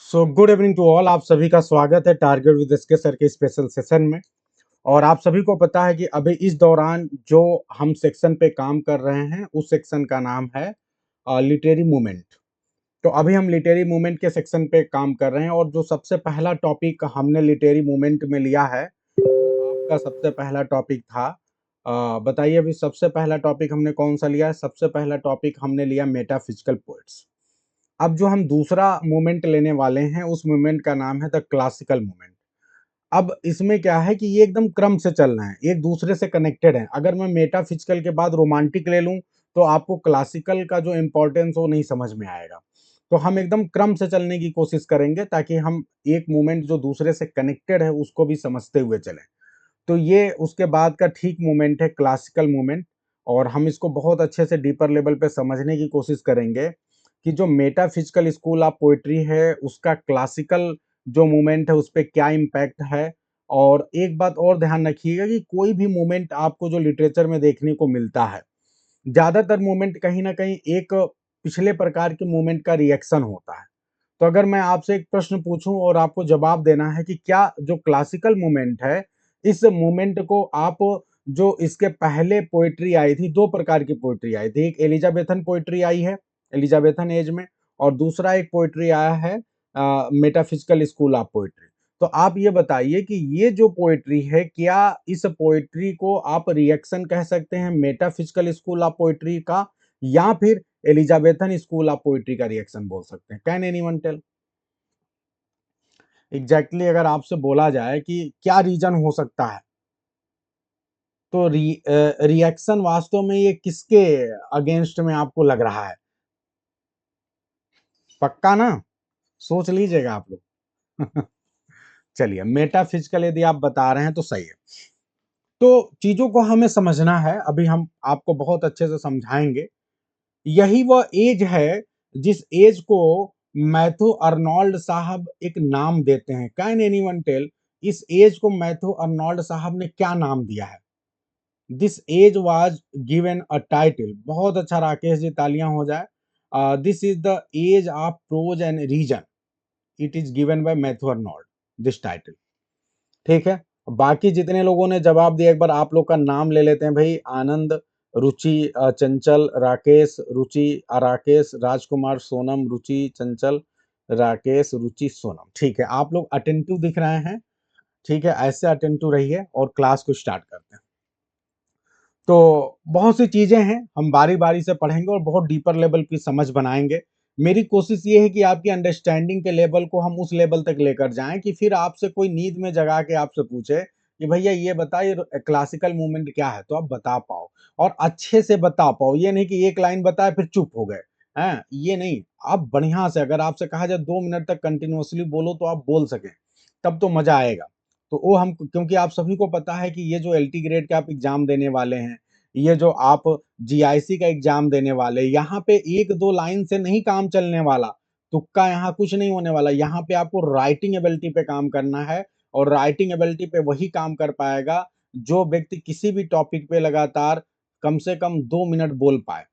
So good evening to all. आप सभी का स्वागत है टारगेट विद एसके सर के स्पेशल सेशन में। और आप सभी को पता है कि अभी इस दौरान जो हम सेक्शन पे काम कर रहे हैं उस सेक्शन का नाम है लिटरेरी मूवमेंट। तो अभी हम लिटरेरी मूवमेंट के सेक्शन पे काम कर रहे हैं और जो सबसे पहला टॉपिक हमने लिटरेरी मूवमेंट में लिया है वो आपका सबसे पहला टॉपिक था। बताइए अभी सबसे पहला टॉपिक हमने कौन सा लिया है? सबसे पहला टॉपिक हमने लिया मेटाफिजिकल पोएट्स। अब जो हम दूसरा मूवमेंट लेने वाले हैं उस मूवमेंट का नाम है द क्लासिकल मूवमेंट। अब इसमें क्या है कि ये एकदम क्रम से चल रहे हैं, एक दूसरे से कनेक्टेड है। अगर मैं मेटाफिजिकल के बाद रोमांटिक ले लूं तो आपको क्लासिकल का जो इम्पोर्टेंस वो नहीं समझ में आएगा। तो हम एकदम क्रम से चलने की कोशिश करेंगे ताकि हम एक मूवमेंट जो दूसरे से कनेक्टेड है उसको भी समझते हुए चलें। तो ये उसके बाद का ठीक मूवमेंट है क्लासिकल मूवमेंट। और हम इसको बहुत अच्छे से डीपर लेवल पे समझने की कोशिश करेंगे कि जो मेटाफिजिकल स्कूल ऑफ पोएट्री है उसका क्लासिकल जो मूवमेंट है उस पे क्या इम्पैक्ट है। और एक बात और ध्यान रखिएगा कि कोई भी मूवमेंट आपको जो लिटरेचर में देखने को मिलता है, ज़्यादातर मूवमेंट कहीं न कहीं एक पिछले प्रकार के मूवमेंट का रिएक्शन होता है। तो अगर मैं आपसे एक प्रश्न पूछूं और आपको जवाब देना है कि क्या जो क्लासिकल मूवमेंट है, इस मूवमेंट को आप जो इसके पहले पोएट्री आई थी, 2 प्रकार की पोएट्री आई थी। एक एलिज़ाबेथन पोएट्री आई है, एलिज़ाबेथन एज में, और दूसरा एक पोएट्री आया है मेटाफिजिकल स्कूल ऑफ पोएट्री। तो आप ये बताइए कि ये जो पोएट्री है, क्या इस पोएट्री को आप रिएक्शन कह सकते हैं मेटाफिजिकल स्कूल ऑफ पोएट्री का, या फिर एलिज़ाबेथन स्कूल ऑफ पोएट्री का रिएक्शन बोल सकते हैं? Can anyone tell? एग्जैक्टली अगर आपसे बोला जाए कि क्या रीजन हो सकता है, तो रिएक्शन वास्तव में ये किसके अगेंस्ट में आपको लग रहा है? पक्का ना? सोच लीजिएगा आप लोग। चलिए, मेटाफिजिकल यदि आप बता रहे हैं तो सही है। तो चीजों को हमें समझना है, अभी हम आपको बहुत अच्छे से समझाएंगे। यही वह एज है जिस एज को मैथ्यू अर्नोल्ड साहब एक नाम देते हैं। कैन एनीवन टेल इस एज को मैथ्यू अर्नोल्ड साहब ने क्या नाम दिया है? This age was given a title. बहुत अच्छा राकेश जी, तालियां हो जाए। This is the age of prose and reason. It is given by Matthew Arnold, this title. ठीक है। बाकी जितने लोगों ने जवाब दिया एक बार आप लोग का नाम ले लेते हैं भाई। आनंद, रुचि, चंचल, राकेश, रुचि, राकेश, राजकुमार, सोनम, रुचि, चंचल, राकेश, रुचि, सोनम। ठीक है, आप लोग अटेंटिव दिख रहे हैं। ठीक है, ऐसे अटेंटिव रहिए और क्लास को स्टार्ट करते हैं। तो बहुत सी चीजें हैं, हम बारी बारी से पढ़ेंगे और बहुत डीपर लेवल की समझ बनाएंगे। मेरी कोशिश ये है कि आपकी अंडरस्टैंडिंग के लेवल को हम उस लेवल तक लेकर जाएं कि फिर आपसे कोई नींद में जगा के आपसे पूछे कि भैया ये बताइए क्लासिकल मूवमेंट क्या है, तो आप बता पाओ और अच्छे से बता पाओ। ये नहीं कि एक लाइन बताए फिर चुप हो गए हैं, ये नहीं। आप बढ़िया से, अगर आपसे कहा जाए 2 मिनट तक कंटिन्यूअसली बोलो तो आप बोल सकें, तब तो मजा आएगा। तो वो हम, क्योंकि आप सभी को पता है कि ये जो एलटी ग्रेड के आप एग्जाम देने वाले हैं, ये जो आप जीआईसी का एग्जाम देने वाले, यहाँ पे 1-2 लाइन से नहीं काम चलने वाला। तुक्का यहाँ कुछ नहीं होने वाला। यहाँ पे आपको राइटिंग एबिलिटी पे काम करना है। और राइटिंग एबिलिटी पे वही काम कर पाएगा जो व्यक्ति किसी भी टॉपिक पे लगातार कम से कम 2 मिनट बोल पाए।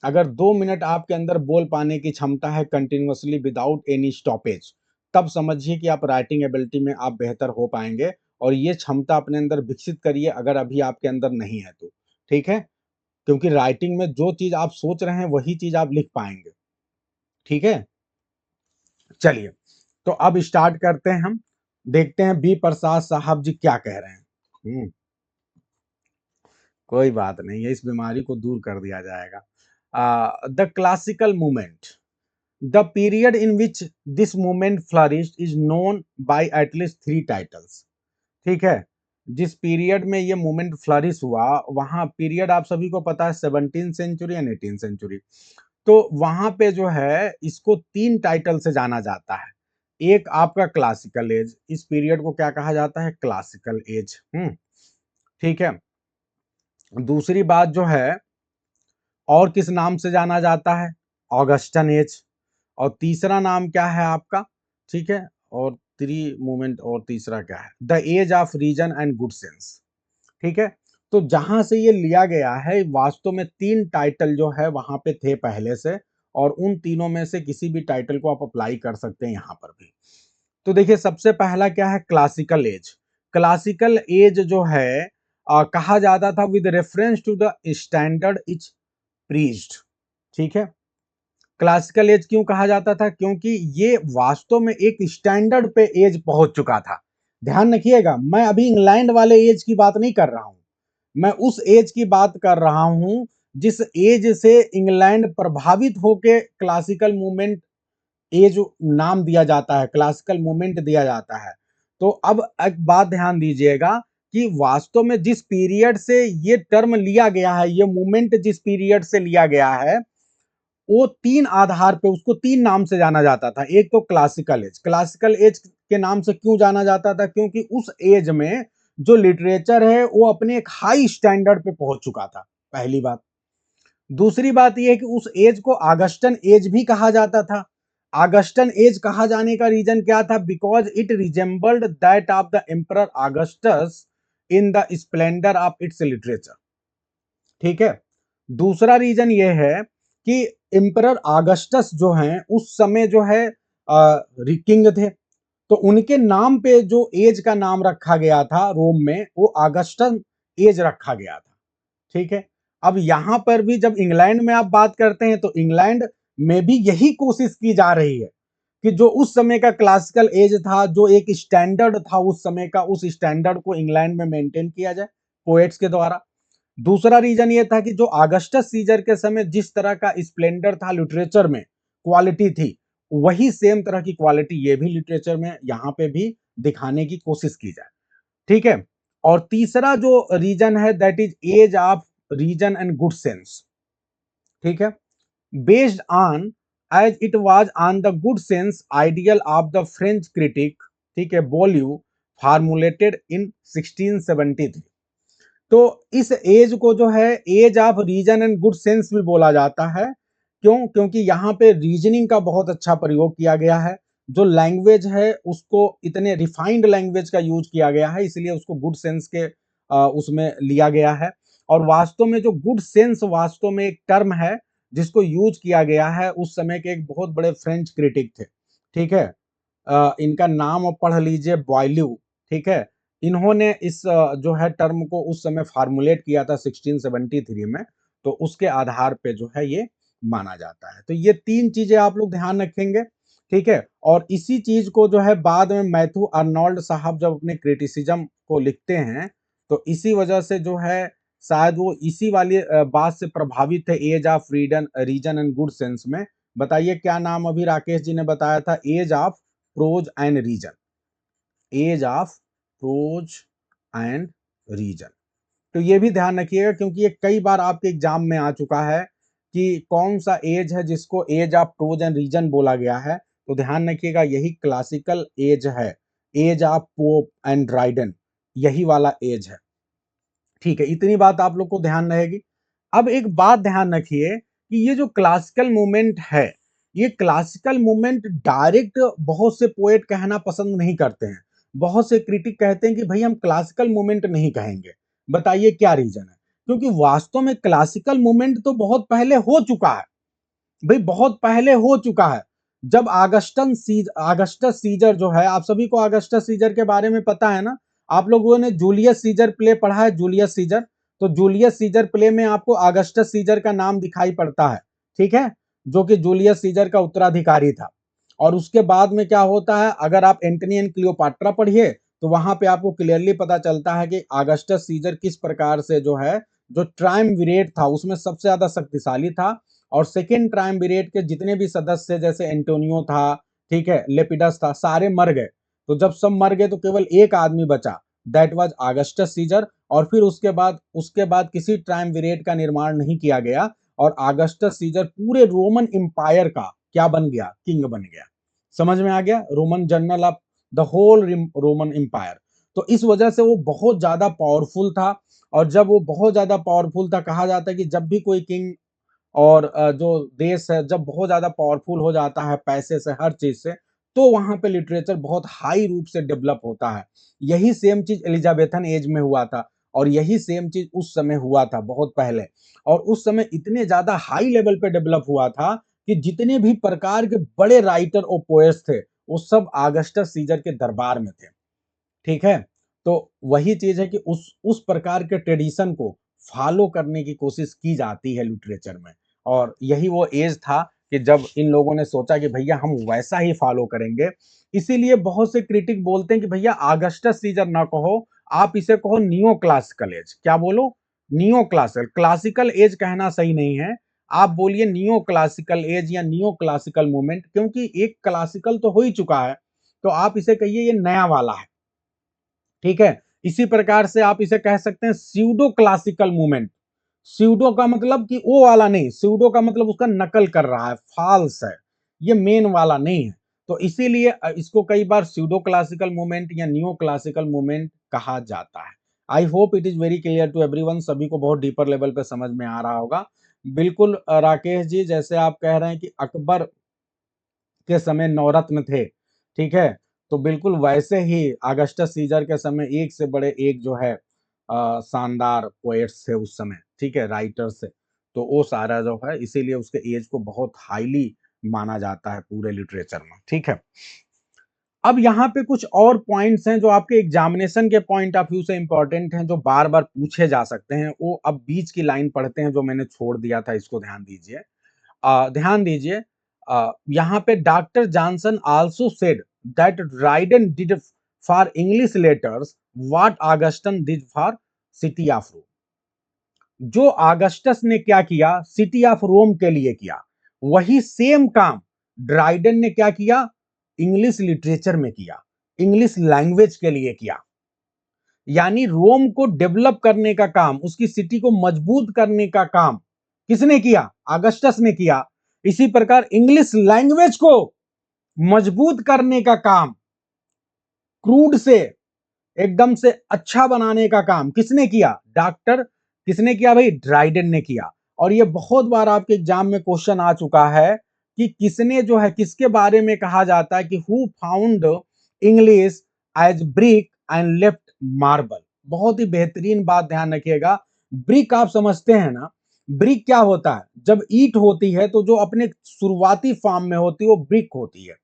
अगर 2 मिनट आपके अंदर बोल पाने की क्षमता है कंटिन्यूअसली विदाउट एनी स्टॉपेज, तब समझिए कि आप राइटिंग एबिलिटी में आप बेहतर हो पाएंगे। और ये क्षमता अपने अंदर विकसित करिए अगर अभी आपके अंदर नहीं है तो। ठीक है, क्योंकि राइटिंग में जो चीज आप सोच रहे हैं वही चीज आप लिख पाएंगे। ठीक है, चलिए, तो अब स्टार्ट करते हैं हम। देखते हैं बी प्रसाद साहब जी क्या कह रहे हैं। कोई बात नहीं है, इस बीमारी को दूर कर दिया जाएगा। The classical movement, the period in which this movement flourished is known by at least 3 titles. ठीक है, जिस पीरियड में ये मूवमेंट फ्लरिश हुआ, वहां पीरियड आप सभी को पता है 17th century and 18th century. तो वहां पे जो है इसको 3 टाइटल से जाना जाता है। एक आपका क्लासिकल एज, इस पीरियड को क्या कहा जाता है? Classical age. ठीक है। दूसरी बात जो है, और किस नाम से जाना जाता है? Augustan age. और तीसरा नाम क्या है आपका? ठीक है, और मूवमेंट, और तीसरा क्या है? The age of reason and good sense. ठीक है। तो जहां से ये लिया गया है, वास्तव में 3 टाइटल जो है वहां पे थे पहले से, और उन तीनों में से किसी भी टाइटल को आप अप्लाई कर सकते हैं यहाँ पर भी। तो देखिए सबसे पहला क्या है, क्लासिकल एज। क्लासिकल एज जो है कहा जाता था with reference to the standard each prized. ठीक है, क्लासिकल एज क्यों कहा जाता था, क्योंकि ये वास्तव में एक स्टैंडर्ड पे एज पहुंच चुका था। ध्यान रखिएगा, मैं अभी इंग्लैंड वाले एज की बात नहीं कर रहा हूं, मैं उस एज की बात कर रहा हूं जिस एज से इंग्लैंड प्रभावित होके क्लासिकल मूवमेंट एज नाम दिया जाता है, क्लासिकल मूवमेंट दिया जाता है। तो अब एक बात ध्यान दीजिएगा कि वास्तव में जिस पीरियड से ये टर्म लिया गया है, ये मूवमेंट जिस पीरियड से लिया गया है, वो तीन आधार पे उसको तीन नाम से जाना जाता था। एक तो क्लासिकल एज, क्लासिकल एज के नाम से क्यों जाना जाता था, क्योंकि उस एज में जो लिटरेचर है वो अपने एक हाई स्टैंडर्ड पे पहुंच चुका था, पहली बात। दूसरी बात यह है कि उस एज को आगस्टन एज भी कहा जाता था। आगस्टन एज कहा जाने का रीजन क्या था, because it resembled that of the emperor Augustus in the splendour of its literature. ठीक है, दूसरा रीजन ये है कि एम्परर आगस्टस जो हैं उस समय जो है किंग थे, तो उनके नाम पे जो एज का नाम रखा गया था रोम में, वो आगस्टन एज रखा गया था। ठीक है, अब यहां पर भी जब इंग्लैंड में आप बात करते हैं तो इंग्लैंड में भी यही कोशिश की जा रही है कि जो उस समय का क्लासिकल एज था, जो एक स्टैंडर्ड था उस समय का, उस स्टैंडर्ड को इंग्लैंड में मेंटेन किया जाए पोएट्स के द्वारा। दूसरा रीजन ये था कि जो ऑगस्टस सीजर के समय जिस तरह का स्प्लेंडर था लिटरेचर में, क्वालिटी थी, वही सेम तरह की क्वालिटी ये भी लिटरेचर में यहाँ पे भी दिखाने की कोशिश की जाए। ठीक है, और तीसरा जो रीजन है that is age of reason and good sense. ठीक है, based on age it was on the good sense ideal of the French critic, ठीक है, बोलियू, फार्मुलेटेड इन 1673। तो इस एज को जो है age of reason and good sense भी बोला जाता है। क्यों, क्योंकि यहाँ पे रीजनिंग का बहुत अच्छा प्रयोग किया गया है, जो लैंग्वेज है उसको इतने रिफाइंड लैंग्वेज का यूज किया गया है, इसलिए उसको गुड सेंस के उसमें लिया गया है। और वास्तव में जो गुड सेंस वास्तव में एक टर्म है जिसको यूज किया गया है उस समय के एक बहुत बड़े फ्रेंच क्रिटिक थे। ठीक है, इनका नाम आप पढ़ लीजिए, बॉयल्यू। ठीक है, इन्होंने इस जो है टर्म को उस समय फार्मुलेट किया था 1673 में, तो उसके आधार पे जो है ये माना जाता है। तो ये तीन चीजें आप लोग ध्यान रखेंगे। ठीक है, और इसी चीज को जो है बाद में मैथ्यू अर्नोल्ड साहब जब अपने क्रिटिसिज्म को लिखते हैं, तो इसी वजह से जो है शायद वो इसी वाली बात से प्रभावित थे, age of reason reason and good sense में। बताइए क्या नाम अभी राकेश जी ने बताया था, age of prose and reason, age of prose and reason. तो ये भी ध्यान रखिएगा क्योंकि ये कई बार आपके एग्जाम में आ चुका है कि कौन सा एज है जिसको age of prose and reason बोला गया है। तो ध्यान रखिएगा यही क्लासिकल एज है, age of Pope and Dryden, यही वाला एज है। ठीक है, इतनी बात आप लोग को ध्यान रहेगी। अब एक बात ध्यान रखिए कि ये जो क्लासिकल मूवमेंट है, ये क्लासिकल मूवमेंट डायरेक्ट बहुत से पोएट कहना पसंद नहीं करते हैं। बहुत से क्रिटिक कहते हैं कि भाई हम क्लासिकल मूवमेंट नहीं कहेंगे। बताइए क्या रीजन है, क्योंकि वास्तव में क्लासिकल मूवमेंट तो बहुत पहले हो चुका है भाई, बहुत पहले हो चुका है। जब आगस्टस सीजर जो है, आप सभी को आगस्टस सीजर के बारे में पता है ना, आप लोगों ने जूलियस सीजर प्ले पढ़ा है, जूलियस सीजर। तो जूलियस सीजर प्ले में आपको आगस्टस सीजर का नाम दिखाई पड़ता है। ठीक है, जो कि जूलियस सीजर का उत्तराधिकारी था। और उसके बाद में क्या होता है, अगर आप एंटनी एंड क्लियोपाट्रा पढ़िए तो वहां पे आपको क्लियरली पता चलता है कि आगस्टस सीजर किस प्रकार से जो है, जो ट्रायमविरेट था उसमें सबसे ज्यादा शक्तिशाली था। और सेकेंड ट्रायमविरेट के जितने भी सदस्य जैसे एंटोनियो था, ठीक है, लेपिडस था, सारे मर गए। तो जब सब मर गए तो केवल एक आदमी बचा, दैट वाज आगस्टस सीजर। और फिर उसके बाद किसी ट्रायमविरेट का निर्माण नहीं किया गया और आगस्टस सीजर पूरे रोमन एम्पायर का क्या बन गया, किंग बन गया। समझ में आ गया, Roman general of the whole Roman empire. तो इस वजह से वो बहुत ज्यादा पावरफुल था। और जब वो बहुत ज्यादा पावरफुल था, कहा जाता है कि जब भी कोई किंग और जो देश है जब बहुत ज्यादा पावरफुल हो जाता है पैसे से, हर चीज से, तो वहां पे लिटरेचर बहुत हाई रूप से डेवलप होता है। यही सेम चीज एलिजाबेथन एज में हुआ था और यही सेम चीज उस समय हुआ था बहुत पहले। और उस समय इतने ज्यादा हाई लेवल पे डेवलप हुआ था कि जितने भी प्रकार के बड़े राइटर और पोएट्स थे वो सब ऑगस्टस सीजर के दरबार में थे। ठीक है, तो वही चीज है कि उस प्रकार के ट्रेडिशन को फॉलो करने की कोशिश की जाती है लिटरेचर में। और यही वो एज था कि जब इन लोगों ने सोचा कि भैया हम वैसा ही फॉलो करेंगे। इसीलिए बहुत से क्रिटिक बोलते हैं कि भैया ऑगस्टस सीजर ना कहो, आप इसे कहो नियो क्लासिकल एज। क्या बोलो? Neo classical. क्लासिकल एज कहना सही नहीं है, आप बोलिए नियो क्लासिकल एज या नियो क्लासिकल मूवमेंट, क्योंकि एक क्लासिकल तो हो ही चुका है, तो आप इसे कहिए ये नया वाला है। ठीक है, इसी प्रकार से आप इसे कह सकते हैं स्यूडो क्लासिकल मूवमेंट। स्यूडो का मतलब कि वो वाला नहीं, स्यूडो का मतलब उसका नकल कर रहा है, फॉल्स है, ये मेन वाला नहीं है। तो इसीलिए इसको कई बार स्यूडो क्लासिकल मूवमेंट या नियो क्लासिकल मूवमेंट कहा जाता है। I hope it is very clear to everyone, सभी को बहुत डीपर लेवल पे समझ में आ रहा होगा। बिल्कुल राकेश जी, जैसे आप कह रहे हैं कि अकबर के समय नवरत्न थे, ठीक है, तो बिल्कुल वैसे ही ऑगस्टस सीजर के समय एक से बड़े एक जो है शानदार पोएट्स थे उस समय, ठीक है, राइटर्स थे। तो वो सारा जो है इसीलिए उसके एज को बहुत हाईली माना जाता है पूरे लिटरेचर में। ठीक है, अब यहाँ पे कुछ और पॉइंट्स हैं जो आपके एग्जामिनेशन के पॉइंट ऑफ व्यू से इंपॉर्टेंट हैं, जो बार बार पूछे जा सकते हैं। वो अब बीच की लाइन पढ़ते हैं जो मैंने छोड़ दिया था, इसको ध्यान दीजिए। ध्यान दीजिए, यहाँ पे doctor Johnson also said that Dryden did for English letters what Augustan did for city of Rome. जो ऑगस्टस ने क्या किया सिटी ऑफ रोम के लिए किया, वही सेम काम ड्राइडन ने क्या किया इंग्लिश लिटरेचर में किया, इंग्लिश लैंग्वेज के लिए किया। यानी रोम को डेवलप करने का काम, उसकी सिटी को मजबूत करने का काम किसने किया? ऑगस्टस ने किया। इसी प्रकार इंग्लिश लैंग्वेज को मजबूत करने का काम, क्रूड से एकदम से अच्छा बनाने का काम किसने किया? डॉक्टर किसने किया भाई? ड्राइडन ने किया। और ये बहुत बार आपके एग्जाम में क्वेश्चन आ चुका है कि किसने जो है, किसके बारे में कहा जाता है कि who found English as brick and left marble. बहुत ही बेहतरीन बात ध्यान रखिएगा। ब्रिक आप समझते हैं ना, ब्रिक क्या होता है? जब ईट होती है तो जो अपने शुरुआती फॉर्म में होती है वो ब्रिक होती है,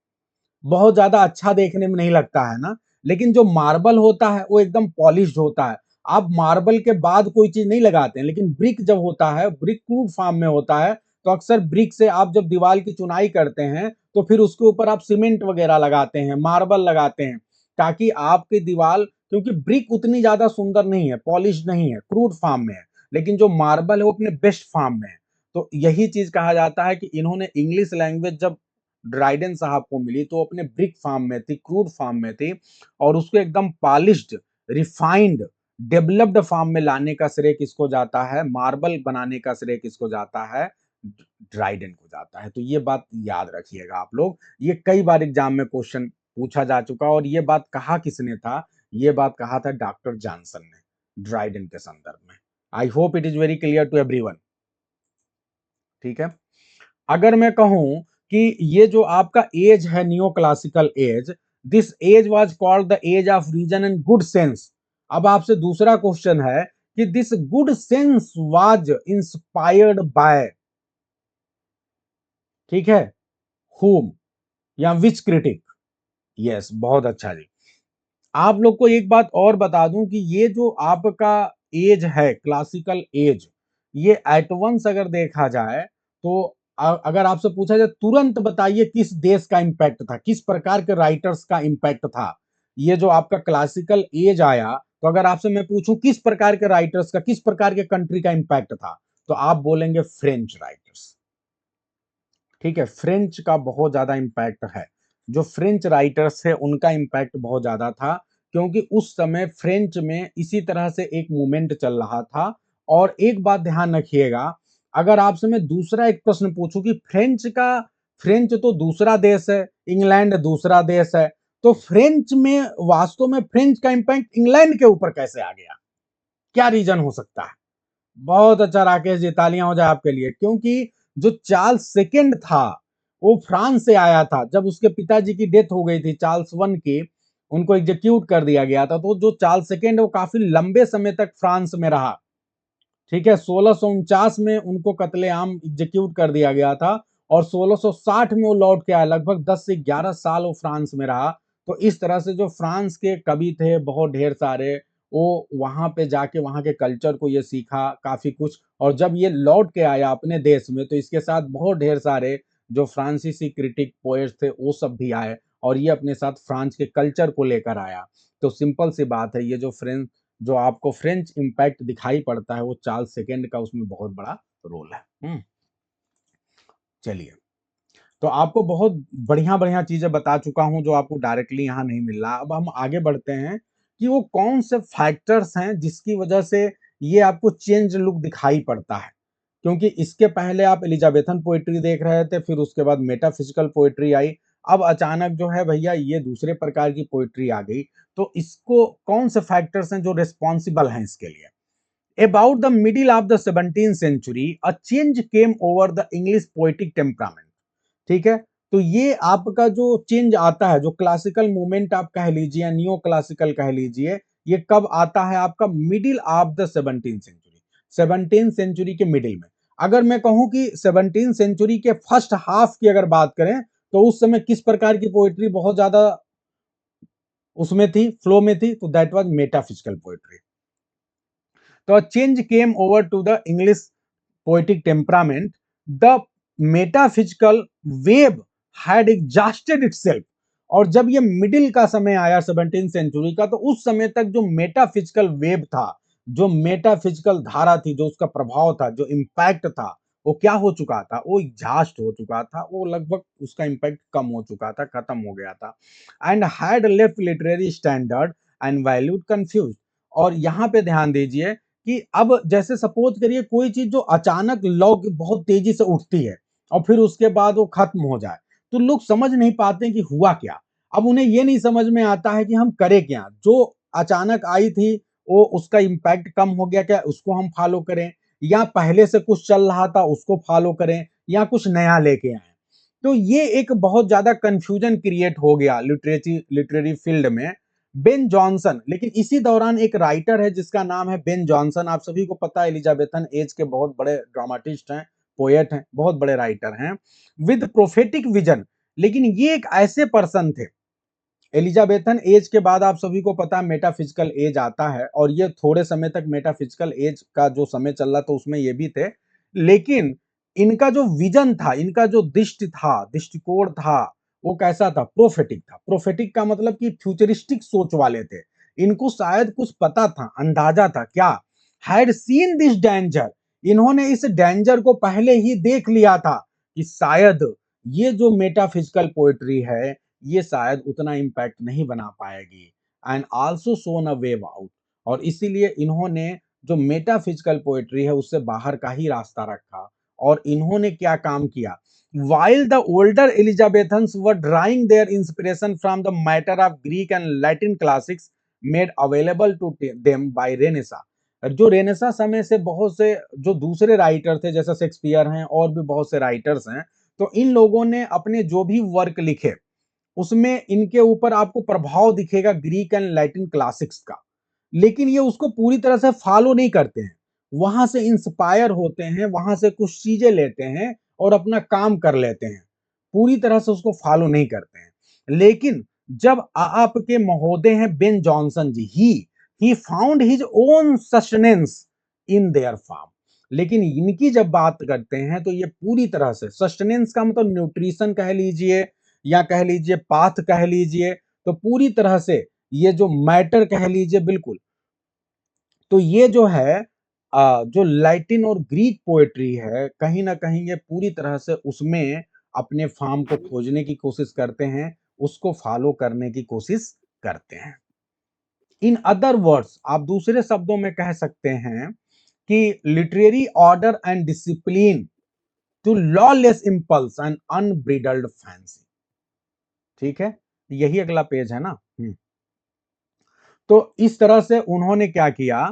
बहुत ज्यादा अच्छा देखने में नहीं लगता है ना। लेकिन जो मार्बल होता है वो एकदम पॉलिश्ड होता है। आप मार्बल के बाद कोई चीज नहीं लगाते हैं, लेकिन ब्रिक जब होता है, ब्रिक क्रूड फॉर्म में होता है, तो अक्सर ब्रिक से आप जब दीवार की चुनाई करते हैं तो फिर उसके ऊपर आप सीमेंट वगैरह लगाते हैं, मार्बल लगाते हैं, ताकि आपकी दीवार, क्योंकि ब्रिक उतनी ज्यादा सुंदर नहीं है, पॉलिश नहीं है, क्रूड फॉर्म में है, लेकिन जो मार्बल है वो अपने बेस्ट फॉर्म में है। तो यही चीज कहा जाता है कि इन्होंने इंग्लिश लैंग्वेज जब ड्राइडन साहब को मिली तो अपने ब्रिक फार्म में थी, क्रूड फार्म में थी, और उसको एकदम पॉलिश्ड, रिफाइंड, डेवलप्ड फार्म में लाने का श्रेय किसको जाता है? मार्बल बनाने का श्रेय किसको जाता है? ड्राइडन को जाता है। तो ये बात याद रखिएगा आप लोग, ये कई बार एग्जाम में क्वेश्चन पूछा जा चुका। और ये बात कहा किसने था? ये बात कहा था डॉक्टर जॉनसन ने ड्राइडन के संदर्भ में। I hope it is very clear to everyone. ठीक है, अगर मैं कहूं कि ये जो आपका एज है neo classical age, this age was called the age of reason and good sense. अब आपसे दूसरा क्वेश्चन है कि this good sense was inspired by, ठीक है, whom या विच क्रिटिक? यस, बहुत अच्छा जी। आप लोग को एक बात और बता दूं कि ये जो आपका एज है क्लासिकल एज, ये एट वंस अगर देखा जाए तो अगर आपसे पूछा जाए तुरंत बताइए किस देश का इंपैक्ट था, किस प्रकार के राइटर्स का इंपैक्ट था ये जो आपका क्लासिकल एज आया। तो अगर आपसे मैं पूछूं किस प्रकार के राइटर्स का, किस प्रकार के कंट्री का इंपैक्ट था, तो आप बोलेंगे फ्रेंच राइटर्स। ठीक है, फ्रेंच का बहुत ज्यादा इंपैक्ट है। जो फ्रेंच राइटर्स थे उनका इंपैक्ट बहुत ज्यादा था, क्योंकि उस समय फ्रेंच में इसी तरह से एक मूवमेंट चल रहा था। और एक बात ध्यान रखिएगा, अगर आपसे मैं दूसरा एक प्रश्न पूछूं कि फ्रेंच तो दूसरा देश है, इंग्लैंड दूसरा देश है, तो फ्रेंच में वास्तव में फ्रेंच का इंपैक्ट इंग्लैंड के ऊपर कैसे आ गया? क्या रीजन हो सकता है? बहुत अच्छा राकेश जी, तालियां हो जाए आपके लिए। क्योंकि जो चार्ल्स सेकेंड था वो फ्रांस से आया था। जब उसके पिताजी की डेथ हो गई थी चार्ल्स वन की, उनको एग्जीक्यूट कर दिया गया था, तो जो चार्ल्स सेकेंड वो काफी लंबे समय तक फ्रांस में रहा। ठीक है, 1649 में उनको कत्लेआम एग्जीक्यूट कर दिया गया था। और 1660 में वो लौट के आया। लगभग 10 से 11 साल वो फ्रांस में रहा। तो इस तरह से जो फ्रांस के कवि थे बहुत ढेर सारे, वो वहां पे जाके वहां के कल्चर को ये सीखा काफी कुछ, और जब ये लौट के आया अपने देश में तो इसके साथ बहुत ढेर सारे जो फ्रांसीसी क्रिटिक पोएट्स थे वो सब भी आए, और ये अपने साथ फ्रांस के कल्चर को लेकर आया। तो सिंपल सी बात है, ये जो आपको फ्रेंच इम्पैक्ट दिखाई पड़ता है वो चार्ल्स सेकंड का उसमें बहुत बड़ा रोल है। चलिए, तो आपको बहुत बढ़िया-बढ़िया चीज़ें बता चुका हूँ जो आपको डायरेक्टली यहाँ नहीं मिल रहा। अब हम आगे बढ़ते हैं कि वो कौन से फैक्टर्स हैं जिसकी वजह से ये आपको चेंज लुक दिखाई पड़ता है। क्योंकि इसके पहले आप एलिज़ाबेथन पोएट्री देख रहे थे, फिर उसके बाद मेटाफिज़िकल पोएट्री आई। अब अचानक जो है भैया ये दूसरे प्रकार की पोएट्री आ गई। तो इसको कौन से फैक्टर्स हैं जो रिस्पॉन्सिबल हैं इसके लिए? About the middle of the 17th century, a change came over the English poetic temperament. ठीक है, तो ये आपका जो चेंज आता है, जो क्लासिकल मूवमेंट आप कह लीजिए या नियो क्लासिकल कह लीजिए, ये कब आता है? आपका middle of the 17th century, 17th century के मिडिल में। अगर मैं कहूं कि 17th सेंचुरी के फर्स्ट हाफ की अगर बात करें तो उस समय किस प्रकार की पोएट्री बहुत ज्यादा उसमें थी, फ्लो में थी? तो दैट वाज मेटाफिजिकल पोएट्री। तो a change came over to the English poetic temperament. The metaphysical wave had exhausted itself. और जब ये मिडिल का समय आया 17th सेंचुरी का, तो उस समय तक जो मेटाफिजिकल वेव था, जो मेटाफिजिकल धारा थी, जो उसका प्रभाव था, जो इम्पैक्ट था, वो क्या हो चुका था? वो एग्जॉस्ट हो चुका था, वो लगभग उसका इम्पैक्ट कम हो चुका था, खत्म हो गया था। And had left literary standard and valued confuse. और यहाँ पे ध्यान दीजिए कि अब जैसे सपोज करिए कोई चीज जो अचानक लॉग बहुत तेजी से उठती है और फिर उसके बाद वो खत्म हो जाए, तो लोग समझ नहीं पाते कि हुआ क्या। अब उन्हें ये नहीं समझ में आता है कि हम करें क्या। जो अचानक आई थी वो उसका इम्पैक्ट कम हो गया, क्या उसको हम फॉलो करें, या पहले से कुछ चल रहा था उसको फॉलो करें, या कुछ नया लेके आए। तो ये एक बहुत ज्यादा कंफ्यूजन क्रिएट हो गया लिटरेरी फील्ड में। बेन जॉनसन, लेकिन इसी दौरान एक राइटर है जिसका नाम है बेन जॉनसन। आप सभी को पता है एलिजाबेथन एज के बहुत बड़े ड्रामाटिस्ट हैं, पोएट हैं, बहुत बड़े राइटर हैं विद प्रोफेटिक विजन। लेकिन ये एक ऐसे पर्सन थे, एलिजाबेथन एज के बाद आप सभी को पता है मेटाफिजिकल एज आता है, और ये थोड़े समय तक मेटाफिजिकल एज का जो समय चल रहा था उसमें ये भी थे। लेकिन इनका जो विजन था, इनका जो दृष्टि था, दृष्टिकोण था, वो कैसा था? प्रोफेटिक था। प्रोफेटिक का मतलब कि फ्यूचरिस्टिक सोच वाले थे। इनको शायद कुछ पता था, अंदाजा था। क्या? Had seen this danger. इन्होंने इस डेंजर को पहले ही देख लिया था कि शायद ये जो मेटाफिजिकल पोएट्री है ये शायद उतना इम्पैक्ट नहीं बना पाएगी। And also sown a wave out. और इसीलिए इन्होंने जो मेटाफिजिकल पोएट्री है उससे बाहर का ही रास्ता रखा। और इन्होंने क्या काम किया? while the older Elizabethans were drawing their inspiration from the matter of Greek and Latin classics made available to them by Renaissance। जो रेनेसा समय से बहुत से जो दूसरे राइटर थे, जैसे शेक्सपियर हैं और भी बहुत से राइटर्स हैं, तो इन लोगों ने अपने जो भी वर्क लिखे उसमें इनके ऊपर आपको प्रभाव दिखेगा ग्रीक एंड लैटिन क्लासिक्स का। लेकिन ये उसको पूरी तरह से फॉलो नहीं करते हैं, वहां से इंस्पायर होते हैं, वहां से कुछ चीजें लेते हैं और अपना काम कर लेते हैं, पूरी तरह से उसको फॉलो नहीं करते हैं। लेकिन जब आपके महोदय हैं Ben Jonson ji, he found his own sustenance in their form. लेकिन इनकी जब बात करते हैं तो ये पूरी तरह से सस्टेनेंस का मतलब न्यूट्रिशन कह लीजिए या कह लीजिए पाथ कह लीजिए, तो पूरी तरह से ये जो मैटर कह लीजिए, बिल्कुल। तो ये जो है जो लैटिन और ग्रीक पोएट्री है, कहीं ना कहीं ये पूरी तरह से उसमें अपने फार्म को खोजने की कोशिश करते हैं, उसको फॉलो करने की कोशिश करते हैं। इन अदर वर्ड्स, आप दूसरे शब्दों में कह सकते हैं कि literary order and discipline to lawless impulse and unbridled fancy. ठीक है, यही अगला पेज है ना। तो इस तरह से उन्होंने क्या किया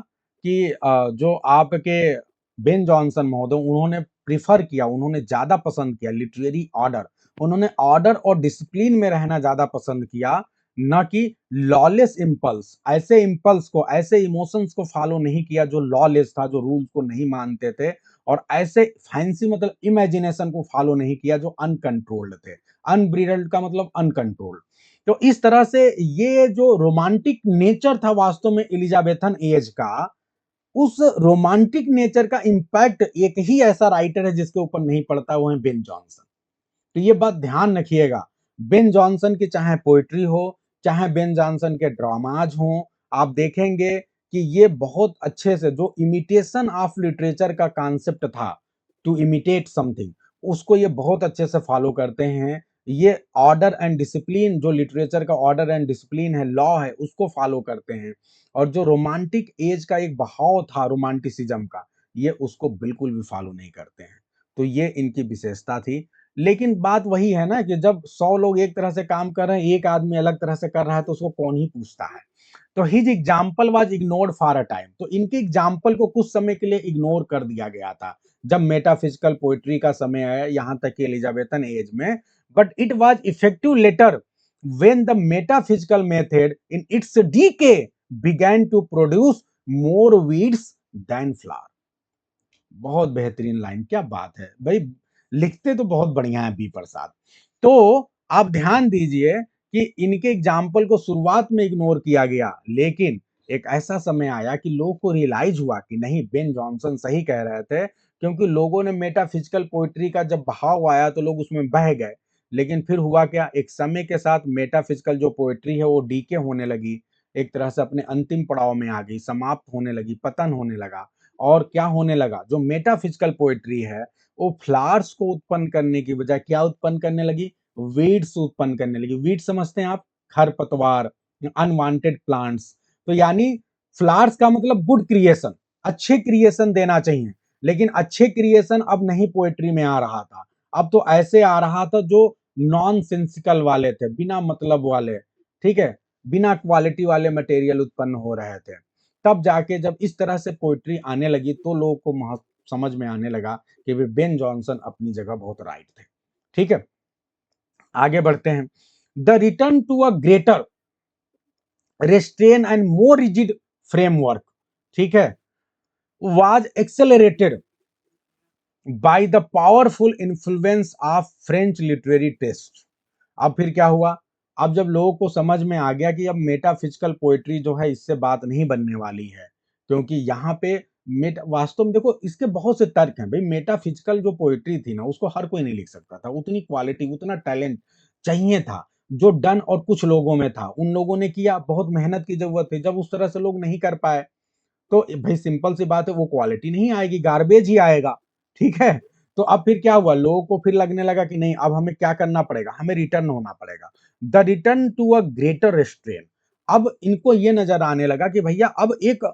कि जो आपके बेन जॉनसन महोदय, उन्होंने प्रिफर किया, उन्होंने ज्यादा पसंद किया लिटरेरी ऑर्डर। उन्होंने ऑर्डर और डिसिप्लिन में रहना ज्यादा पसंद किया, न कि लॉलेस इंपल्स। ऐसे इंपल्स को, ऐसे इमोशंस को फॉलो नहीं किया जो लॉलेस था, जो रूल्स को नहीं मानते थे और ऐसे फैंसी मतलब इमेजिनेशन को फॉलो नहीं किया जो अनकंट्रोल्ड थे। अनब्रिडल्ड का मतलब अनकंट्रोल्ड। तो इस तरह से ये जो रोमांटिक नेचर था वास्तव में एलिजाबेथन एज का, उस रोमांटिक नेचर का इंपैक्ट एक ही ऐसा राइटर है जिसके ऊपर नहीं पड़ता, वो है बेन जॉनसन। तो ये बात ध्यान रखिएगा, बेन जॉनसन की चाहे पोइट्री हो, चाहे बेन जॉनसन के ड्रामाज हो, आप देखेंगे कि ये बहुत अच्छे से जो इमिटेशन ऑफ लिटरेचर का कॉन्सेप्ट था, टू इमिटेट समथिंग, उसको ये बहुत अच्छे से फॉलो करते हैं। ये ऑर्डर एंड डिसिप्लिन, जो लिटरेचर का ऑर्डर एंड डिसिप्लिन है, लॉ है, उसको फॉलो करते हैं। और जो रोमांटिक एज का एक बहाव था रोमांटिसिज्म का, ये उसको बिल्कुल भी फॉलो नहीं करते हैं। तो ये इनकी विशेषता थी। लेकिन बात वही है ना कि जब 100 लोग एक तरह से काम कर रहे हैं, एक आदमी अलग तरह से कर रहा है, तो उसको कौन ही पूछता है। तो his example was ignored for a time, तो इनके एग्जाम्पल को कुछ समय के लिए इग्नोर कर दिया गया था जब मेटाफिजिकल पोइट्री का समय आया, यहां तक कि एलिजाबेथन एज में। But it was effective later when the metaphysical method in its decay began to produce more weeds than flower। बहुत बेहतरीन लाइन, क्या बात है भाई, लिखते तो बहुत बढ़िया है बी प्रसाद। तो आप ध्यान दीजिए कि इनके एग्जाम्पल को शुरुआत में इग्नोर किया गया, लेकिन एक ऐसा समय आया कि लोगों को रियलाइज हुआ कि नहीं, बेन जॉनसन सही कह रहे थे, क्योंकि लोगों ने मेटाफिजिकल पोइट्री का जब बहाव आया तो लोग उसमें बह गए। लेकिन फिर हुआ क्या, एक समय के साथ मेटाफिजिकल जो पोइट्री है वो डीके होने लगी, एक तरह से अपने अंतिम पड़ाव में आ गई, समाप्त होने लगी, पतन होने लगा। और क्या होने लगा, जो मेटाफिजिकल पोएट्री है वो फ्लावर्स को उत्पन्न करने की बजाय क्या उत्पन्न करने लगी, वीड्स उत्पन्न करने लगी। वीड समझते हैं आप, खरपतवार, अनवांटेड प्लांट्स। तो यानी फ्लावर्स का मतलब गुड क्रिएशन, अच्छे क्रिएशन देना चाहिए, लेकिन अच्छे क्रिएशन अब नहीं पोएट्री में आ रहा था। अब तो ऐसे आ रहा था जो नॉन सेंसिकल वाले थे, बिना मतलब वाले, ठीक है, बिना क्वालिटी वाले मटेरियल उत्पन्न हो रहे थे। तब जाके जब इस तरह से पोइट्री आने लगी तो लोगों को समझ में आने लगा कि वे बेन जॉनसन अपनी जगह बहुत राइट थे। ठीक है, आगे बढ़ते हैं। The return to a greater restraint and more rigid framework, ठीक है, was accelerated by the powerful influence of French literary taste. अब फिर क्या हुआ, अब जब लोगों को समझ में आ गया कि अब मेटाफिजिकल पोएट्री जो है इससे बात नहीं बनने वाली है, क्योंकि यहाँ पे वास्तव में देखो इसके बहुत से तर्क हैं भाई। मेटाफिजिकल जो पोएट्री थी ना, उसको हर कोई नहीं लिख सकता था, उतनी क्वालिटी उतना टैलेंट चाहिए था जो डन और कुछ लोगों में था। उन लोगों ने किया, बहुत मेहनत की जरूरत थी, जब उस तरह से लोग नहीं कर पाए तो भाई सिंपल सी बात है, वो क्वालिटी नहीं आएगी, गार्बेज ही आएगा। ठीक है, तो अब फिर क्या हुआ, लोगों को फिर लगने लगा कि नहीं, अब हमें क्या करना पड़ेगा, हमें रिटर्न होना पड़ेगा, the return to a greater restraint. अब इनको ये नजर आने लगा कि भैया अब एक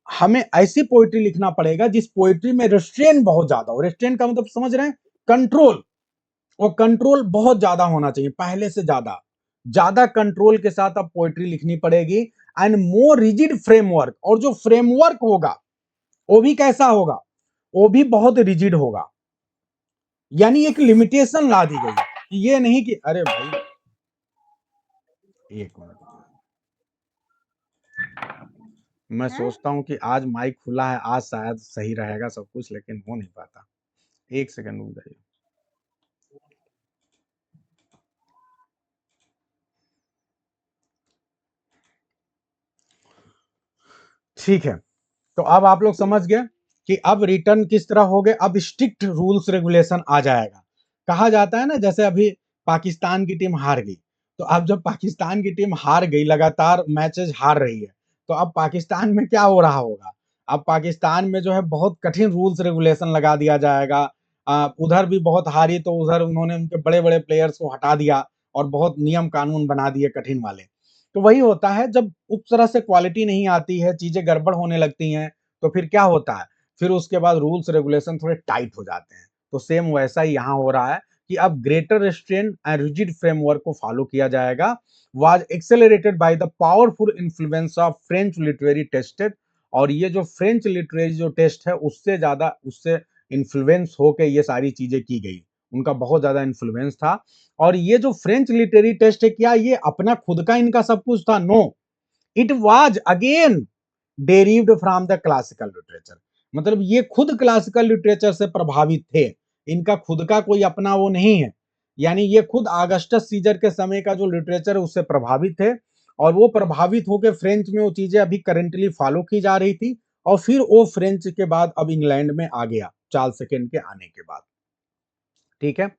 हमें ऐसी पोइट्री लिखना पड़ेगा जिस पोइट्री में रेस्ट्रेन बहुत ज्यादा हो। रेस्ट्रेन का मतलब समझ रहे हैं, कंट्रोल, और कंट्रोल बहुत ज्यादा होना चाहिए, पहले से ज्यादा ज्यादा कंट्रोल के साथ अब पोइट्री लिखनी पड़ेगी। एंड मोर रिजिड फ्रेमवर्क, और जो फ्रेमवर्क होगा वो भी कैसा होगा, वो भी बहुत रिजिड होगा। यानी एक लिमिटेशन ला दी गई कि ये नहीं कि अरे भाई एक मिनट, मैं सोचता हूं कि आज माइक खुला है, आज शायद सही रहेगा सब कुछ, लेकिन हो नहीं पाता। एक सेकंड रुक जाइए। ठीक है, तो अब आप लोग समझ गए कि अब रिटर्न किस तरह हो गए। अब स्ट्रिक्ट रूल्स रेगुलेशन आ जाएगा। कहा जाता है ना, जैसे अभी पाकिस्तान की टीम हार गई, तो अब जब पाकिस्तान की टीम हार गई, लगातार मैचेस हार रही है, तो अब पाकिस्तान में क्या हो रहा होगा, अब पाकिस्तान में जो है बहुत कठिन रूल्स रेगुलेशन लगा दिया जाएगा। उधर भी बहुत हारी तो उधर उन्होंने उनके बड़े बड़े प्लेयर्स को हटा दिया और बहुत नियम कानून बना दिए कठिन वाले। तो वही होता है, जब उस तरह से क्वालिटी नहीं आती है, चीजें गड़बड़ होने लगती हैं, तो फिर क्या होता है, फिर उसके बाद रूल्स रेगुलेशन थोड़े टाइट हो जाते हैं। तो सेम वैसा ही यहाँ हो रहा है कि अब greater restraint and rigid framework को फॉलो किया जाएगा। Was accelerated by the powerful influence of French literary tested, और ये जो फ्रेंच लिटरेरी जो टेस्ट है उससे ज्यादा उससे इन्फ्लुएंस होकर ये सारी चीजें की गई, उनका बहुत ज्यादा इन्फ्लुएंस था। और ये जो फ्रेंच लिटरेरी टेस्ट है, क्या ये अपना खुद का इनका सब कुछ था? No, it was again derived from the classical literature. मतलब ये खुद क्लासिकल लिटरेचर से प्रभावित थे, इनका खुद का कोई अपना वो नहीं है, यानी ये खुद ऑगस्टस सीजर के समय का जो लिटरेचर है उससे प्रभावित थे, और वो प्रभावित होकर फ्रेंच में वो चीजें अभी करेंटली फॉलो की जा रही थी, और फिर वो फ्रेंच के बाद अब इंग्लैंड में आ गया चार्ल्स सेकंड के आने के बाद। ठीक है,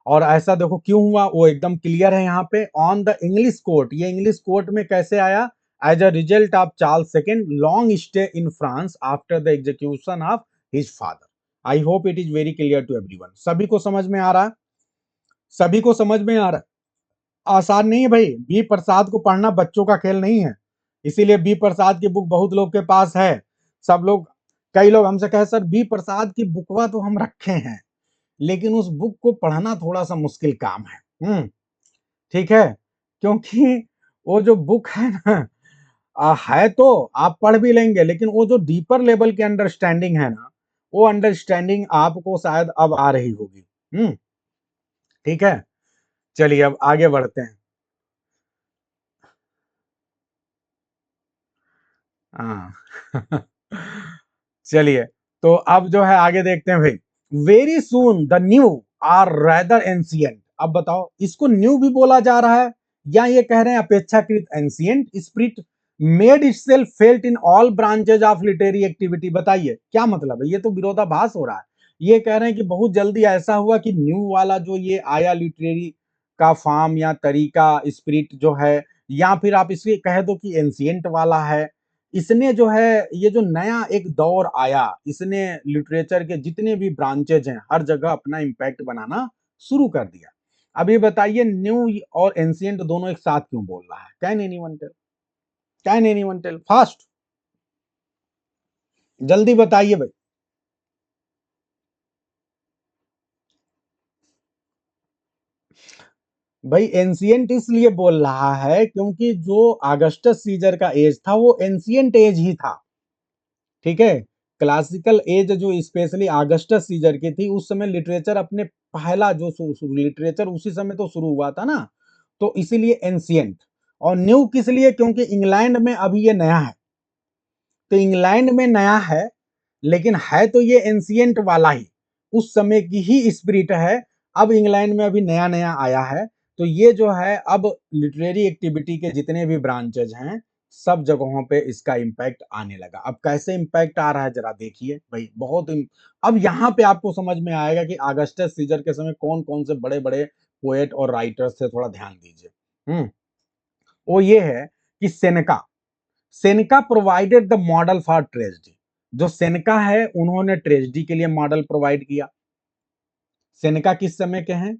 और ऐसा देखो क्यों हुआ, वो एकदम क्लियर है यहाँ पे। ऑन द इंग्लिश कोर्ट, ये इंग्लिश कोर्ट में कैसे आया? As a result of Charles second long stay in France after the execution of his father. I hope it is very clear to everyone. सभी को समझ में आ रहा है? सभी को समझ में आ रहा है? आसान नहीं है भाई, बी प्रसाद को पढ़ना बच्चों का खेल नहीं है, इसीलिए बी प्रसाद की बुक बहुत लोग के पास है। सब लोग, कई लोग हमसे कहे सर बी प्रसाद की बुकवा तो हम रखे हैं, लेकिन उस बुक को पढ़ना थोड़ा सा मुश्किल काम है। ठीक है, क्योंकि वो जो बुक है ना, है तो आप पढ़ भी लेंगे, लेकिन वो जो डीपर लेवल की अंडरस्टैंडिंग है ना, वो अंडरस्टैंडिंग आपको शायद अब आ रही होगी। ठीक है, चलिए अब आगे बढ़ते हैं। हाँ चलिए, तो अब जो है आगे देखते हैं भाई। Very soon the new or rather ancient. अब बताओ, इसको न्यू भी बोला जा रहा है, या ये कह रहे हैं अपेक्षाकृत ancient spirit made itself felt in all branches of literary activity. बताइए क्या मतलब है, ये तो विरोधाभास हो रहा है। ये कह रहे हैं कि बहुत जल्दी ऐसा हुआ कि न्यू वाला जो ये आया लिटरेरी का फॉर्म या तरीका, स्पिरिट जो है, या फिर आप इसे कह दो कि एंशियंट वाला है, इसने जो है ये जो नया एक दौर आया, इसने लिटरेचर के जितने भी ब्रांचेज हैं हर जगह अपना इम्पैक्ट बनाना शुरू कर दिया। अब ये बताइए न्यू और एंशियंट दोनों एक साथ क्यों बोल रहा है? Can anyone tell? Can anyone tell? Fast, जल्दी बताइए भाई। भाई एंशियंट इसलिए बोल रहा है क्योंकि जो ऑगस्टस सीजर का एज था वो एंशियंट एज ही था। ठीक है, क्लासिकल एज जो स्पेशली ऑगस्टस सीजर की थी, उस समय लिटरेचर अपने पहला जो लिटरेचर उसी समय तो शुरू हुआ था ना, तो इसीलिए एंशियंट। और न्यू किस लिए? क्योंकि इंग्लैंड में अभी ये नया है, तो इंग्लैंड में नया है, लेकिन है तो ये एंशियंट वाला ही, उस समय की ही स्पिरिट है। अब इंग्लैंड में अभी नया नया आया है, तो ये जो है अब लिटरेरी एक्टिविटी के जितने भी ब्रांचेज हैं सब जगहों पे इसका इम्पैक्ट आने लगा। अब कैसे इम्पैक्ट आ रहा है जरा देखिए भाई, अब यहाँ पे आपको समझ में आएगा कि ऑगस्टस सीजर के समय कौन कौन से बड़े बड़े पोएट और राइटर्स थे, थोड़ा ध्यान दीजिए। वो ये है कि Seneca, Seneca provided the model for tragedy. जो सेनेका है उन्होंने ट्रेजेडी के लिए मॉडल प्रोवाइड किया। सेनेका किस समय के हैं?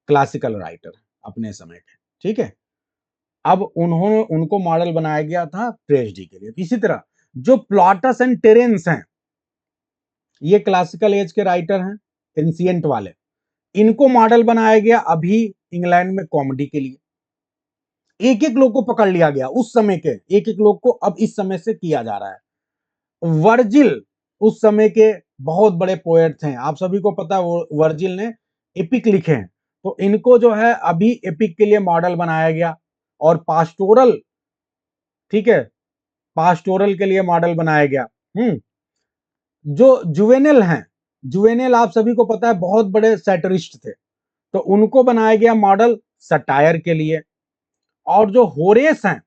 क्लासिकल राइटर अपने समय के। ठीक है, अब उन्होंने उनको मॉडल बनाया गया था ट्रेजेडी के लिए। इसी तरह जो प्लॉटस एंड टेरेंस हैं, ये क्लासिकल एज के राइटर हैं, एंशिएंट वाले, इनको मॉडल बनाया गया अभी इंग्लैंड में कॉमेडी के लिए। एक एक लोग को पकड़ लिया गया उस समय के, एक एक लोग को अब इस समय से किया जा रहा है। वर्जिल उस समय के बहुत बड़े पोएट थे, आप सभी को पता है वर्जिल ने एपिक लिखे हैं, तो इनको जो है अभी एपिक के लिए मॉडल बनाया गया। और पास्टोरल, ठीक है, पास्टोरल के लिए मॉडल बनाया गया। जो जुवेनल हैं, जुवेनल आप सभी को पता है बहुत बड़े सैटरिस्ट थे, तो उनको बनाया गया मॉडल सटायर के लिए। और जो होरेस हैं,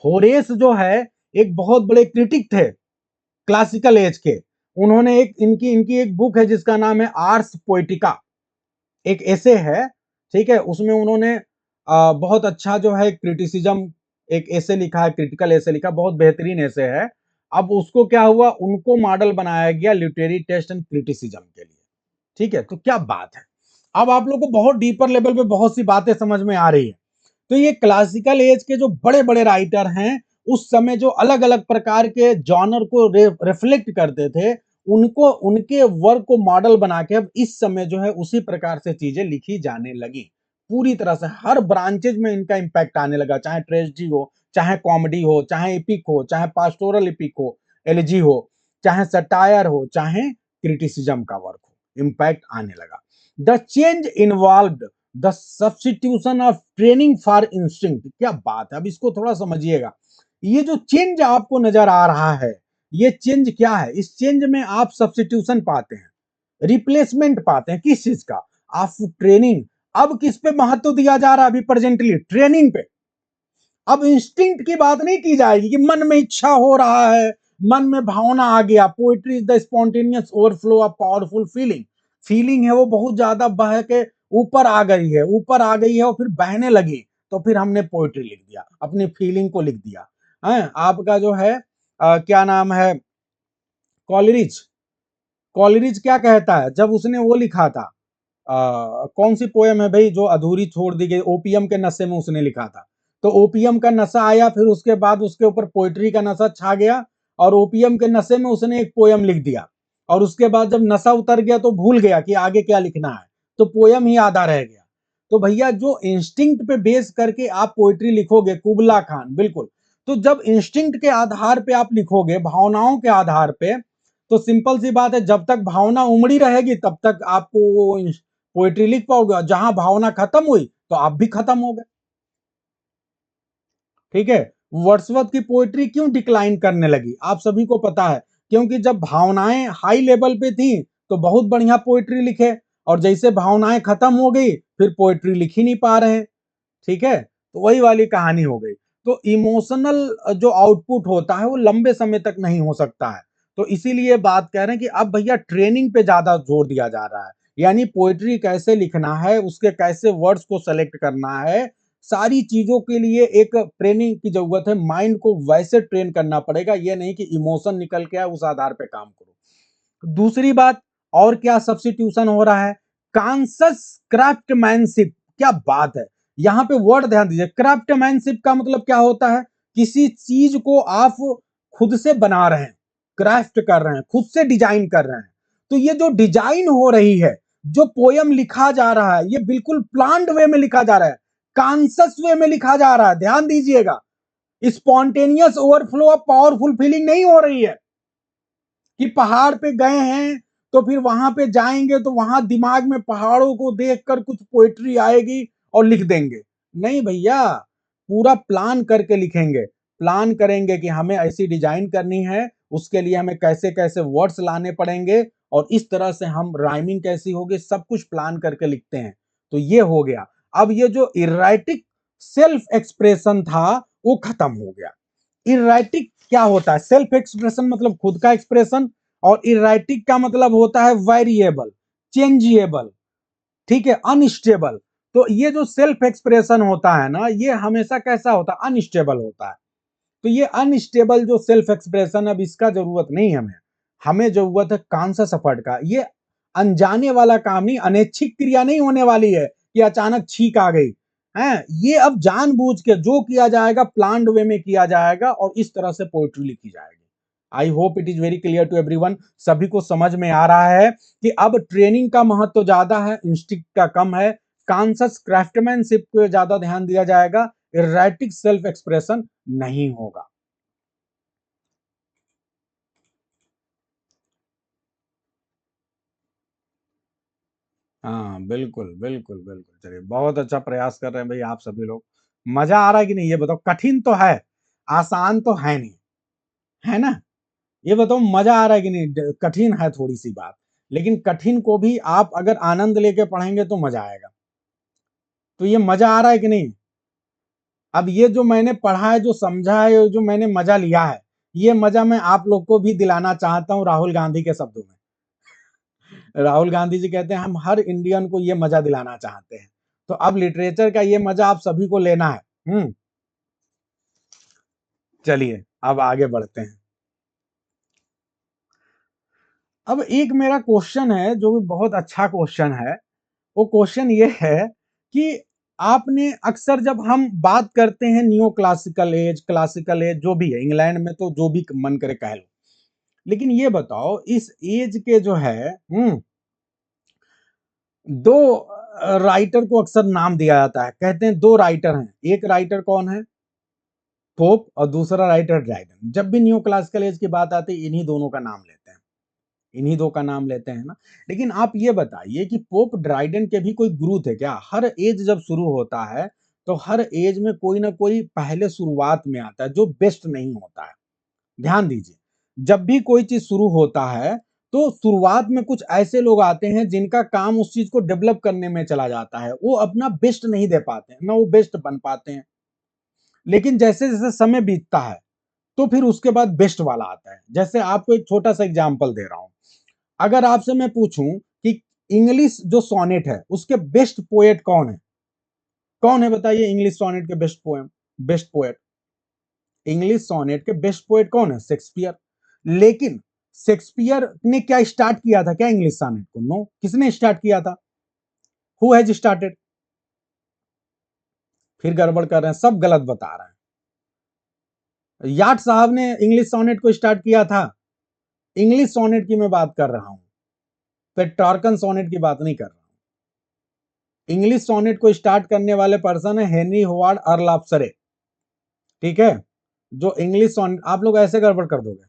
होरेस जो है एक बहुत बड़े क्रिटिक थे क्लासिकल एज के, उन्होंने एक इनकी इनकी एक बुक है जिसका नाम है आर्स पोएटिका, एक ऐसे है। ठीक है, उसमें उन्होंने बहुत अच्छा जो है क्रिटिसिज्म, एक ऐसे लिखा है, क्रिटिकल ऐसे लिखा, बहुत बेहतरीन ऐसे है। अब उसको क्या हुआ, उनको मॉडल बनाया गया लिटरेरी टेस्ट एंड क्रिटिसिज्म के लिए। ठीक है, तो क्या बात है। अब आप लोग को बहुत डीपर लेवल पे बहुत सी बातें समझ में आ रही है। तो ये क्लासिकल एज के जो बड़े बड़े राइटर हैं, उस समय जो अलग अलग प्रकार के जॉनर को रिफ्लेक्ट करते थे, उनको उनके वर्क को मॉडल बना के अब इस समय जो है उसी प्रकार से चीजें लिखी जाने लगी। पूरी तरह से हर ब्रांचेज में इनका इंपैक्ट आने लगा, चाहे ट्रेजेडी हो, चाहे कॉमेडी हो, चाहे इपिक हो, चाहे पास्टोरल इपिक हो, एलिजी हो, चाहे सटायर हो, चाहे क्रिटिसिज्म का वर्क हो, इंपैक्ट आने लगा। The change involved the substitution of training for instinct. क्या बात है, अब इसको थोड़ा समझिएगा। ये जो चेंज आपको नजर आ रहा है, ये चेंज क्या है? इस चेंज में आप सब्स्टिट्यूशन पाते हैं, रिप्लेसमेंट पाते हैं। किस चीज का? आप ट्रेनिंग। अब किस पे महत्व दिया जा रहा है अभी प्रेजेंटली? ट्रेनिंग पे। अब इंस्टिंक्ट की बात नहीं की जाएगी कि मन में इच्छा हो रहा है, मन में भावना आ गया। Poetry is the spontaneous overflow of powerful feeling. Feeling है वो बहुत ज्यादा बह के ऊपर आ गई है, ऊपर आ गई है और फिर बहने लगी, तो फिर हमने पोइट्री लिख दिया, अपनी फीलिंग को लिख दिया। है आपका जो है क्या नाम है, कॉलरिज। कॉलरिज क्या कहता है जब उसने वो लिखा था, कौन सी पोयम है भाई जो अधूरी छोड़ दी गई? ओपियम के नशे में उसने लिखा था। तो ओपियम का नशा आया, फिर उसके बाद उसके ऊपर पोइट्री का नशा छा गया, और ओपियम के नशे में उसने एक पोयम लिख दिया, और उसके बाद जब नशा उतर गया तो भूल गया कि आगे क्या लिखना है, तो पोयम ही आधा रह गया। तो भैया जो इंस्टिंक्ट पे बेस करके आप पोइट्री लिखोगे, कुबला खान, बिल्कुल। तो जब इंस्टिंक्ट के आधार पे आप लिखोगे, भावनाओं के आधार पे, तो सिंपल सी बात है, जब तक भावना उमड़ी रहेगी तब तक आपको वो पोएट्री लिख पाओगे। जहां भावना खत्म हुई तो आप भी खत्म हो गए। ठीक है। वर्ड्सवर्थ की पोएट्री क्यों डिक्लाइन करने लगी आप सभी को पता है, क्योंकि जब भावनाएं हाई लेवल पे थी तो बहुत बढ़िया पोएट्री लिखे, और जैसे भावनाएं खत्म हो गई फिर पोएट्री लिख ही नहीं पा रहे हैं। ठीक है, तो वही वाली कहानी हो गई। तो इमोशनल जो आउटपुट होता है वो लंबे समय तक नहीं हो सकता है। तो इसीलिए बात कह रहे हैं कि अब भैया ट्रेनिंग पे ज्यादा जोर दिया जा रहा है, यानी पोएट्री कैसे लिखना है, उसके कैसे वर्ड्स को सेलेक्ट करना है, सारी चीजों के लिए एक ट्रेनिंग की जरूरत है। माइंड को वैसे ट्रेन करना पड़ेगा, ये नहीं कि इमोशन निकल के आए उस आधार पे काम करो। दूसरी बात, और क्या सब्स्टिट्यूशन हो रहा है? Conscious craftsmanship. क्या बात है, यहां पे वर्ड ध्यान दीजिए। क्राफ्टमैनशिप का मतलब क्या होता है? किसी चीज को आप खुद से बना रहे हैं, क्राफ्ट कर रहे हैं, खुद से डिजाइन कर रहे हैं। तो ये जो डिजाइन हो रही है, जो पोयम लिखा जा रहा है, ये बिल्कुल प्लान्ड वे में लिखा जा रहा है, कॉन्शस वे में लिखा जा रहा है। ध्यान दीजिएगा, spontaneous overflow of powerful feeling नहीं हो रही है कि पहाड़ पे गए हैं तो फिर वहां पे जाएंगे तो वहां दिमाग में पहाड़ों को देखकर कुछ पोएट्री आएगी और लिख देंगे। नहीं भैया, पूरा प्लान करके लिखेंगे। प्लान करेंगे कि हमें ऐसी डिजाइन करनी है, उसके लिए हमें कैसे कैसे वर्ड्स लाने पड़ेंगे, और इस तरह से हम राइमिंग कैसी होगी, सब कुछ प्लान करके लिखते हैं। तो ये हो गया। अब ये जो इराइटिक सेल्फ एक्सप्रेशन था वो खत्म हो गया। इराइटिक क्या होता है? सेल्फ एक्सप्रेशन मतलब खुद का एक्सप्रेशन, और इराइटिक का मतलब होता है वेरिएबल, चेंजिएबल, ठीक है, अनस्टेबल। तो ये जो सेल्फ एक्सप्रेशन होता है ना, ये हमेशा कैसा होता है? अनस्टेबल होता है। तो ये अनस्टेबल जो सेल्फ एक्सप्रेशन, अब इसका जरूरत नहीं हमें। हमें जरूरत है कॉन्शस एफर्ट का। ये अनजाने वाला काम नहीं, अनैच्छिक क्रिया नहीं होने वाली है कि अचानक छींक आ गई है। ये अब जानबूझ के जो किया जाएगा प्लान्ड वे में किया जाएगा, और इस तरह से पोएट्री लिखी जाएगी। I hope it is very clear to everyone. सभी को समझ में आ रहा है कि अब ट्रेनिंग का महत्व ज्यादा है, इंस्टिंक्ट का कम है। कॉन्शस क्राफ्टमैनशिप पे ज्यादा ध्यान दिया जाएगा, इराइटिक सेल्फ एक्सप्रेशन नहीं होगा। हाँ बिल्कुल बिल्कुल बिल्कुल, चलिए बहुत अच्छा प्रयास कर रहे हैं भाई आप सभी लोग। मजा आ रहा है कि नहीं ये बताओ? कठिन तो है, आसान तो है नहीं, है ना? ये बताओ मजा आ रहा है कि नहीं? कठिन है थोड़ी सी बात, लेकिन कठिन को भी आप अगर आनंद लेके पढ़ेंगे तो मजा आएगा। तो ये मजा आ रहा है कि नहीं? अब ये जो मैंने पढ़ा है, जो समझा है, जो मैंने मजा लिया है, ये मजा मैं आप लोग को भी दिलाना चाहता हूँ राहुल गांधी के शब्दों में। राहुल गांधी जी कहते हैं हम हर इंडियन को ये मजा दिलाना चाहते हैं। तो अब लिटरेचर का ये मजा आप सभी को लेना है। चलिए अब आगे बढ़ते हैं। अब एक मेरा क्वेश्चन है जो भी बहुत अच्छा क्वेश्चन है। वो क्वेश्चन ये है कि आपने अक्सर जब हम बात करते हैं new classical as, classical as जो भी है, इंग्लैंड में तो जो भी मन करे कह लो, लेकिन ये बताओ इस एज के जो है दो राइटर को अक्सर नाम दिया जाता है। कहते हैं दो राइटर हैं, एक राइटर कौन है? पोप, और दूसरा राइटर ड्राइडन। जब भी न्यू क्लासिकल एज की बात आती है इन्हीं दोनों का नाम लेते हैं, इन्हीं दो का नाम लेते हैं ना। लेकिन आप ये बताइए कि पोप ड्राइडन के भी कोई गुरु थे क्या? हर एज जब शुरू होता है तो हर एज में कोई ना कोई पहले शुरुआत में आता है जो बेस्ट नहीं होता है। ध्यान दीजिए, जब भी कोई चीज शुरू होता है तो शुरुआत में कुछ ऐसे लोग आते हैं जिनका काम उस चीज को डेवलप करने में चला जाता है, वो अपना बेस्ट नहीं दे पाते हैं, ना वो बेस्ट बन पाते हैं। लेकिन जैसे जैसे समय बीतता है तो फिर उसके बाद बेस्ट वाला आता है। जैसे आपको एक छोटा सा एग्जांपल दे रहा हूं, अगर आपसे मैं पूछूं कि इंग्लिश जो सोनेट है उसके बेस्ट पोएट कौन है, कौन है बताइए? इंग्लिश सोनेट के best poem, best poet, English sonnet के बेस्ट पोएट कौन है? शेक्सपियर। लेकिन शेक्सपियर ने क्या स्टार्ट किया था क्या इंग्लिश सोनेट को? नो। किसने स्टार्ट किया था? Who has started? फिर गड़बड़ कर रहे हैं, सब गलत बता रहे हैं। याट साहब ने इंग्लिश सोनेट को स्टार्ट किया था। इंग्लिश सोनेट की मैं बात कर रहा हूं, पेट्रार्कन सोनेट की बात नहीं कर रहा हूं। इंग्लिश सोनेट को स्टार्ट करने वाले पर्सन है हेनरी होवार्ड अर्ल ऑफ सरे। ठीक है, जो इंग्लिश सोनेट, आप लोग ऐसे गड़बड़ कर दोगे।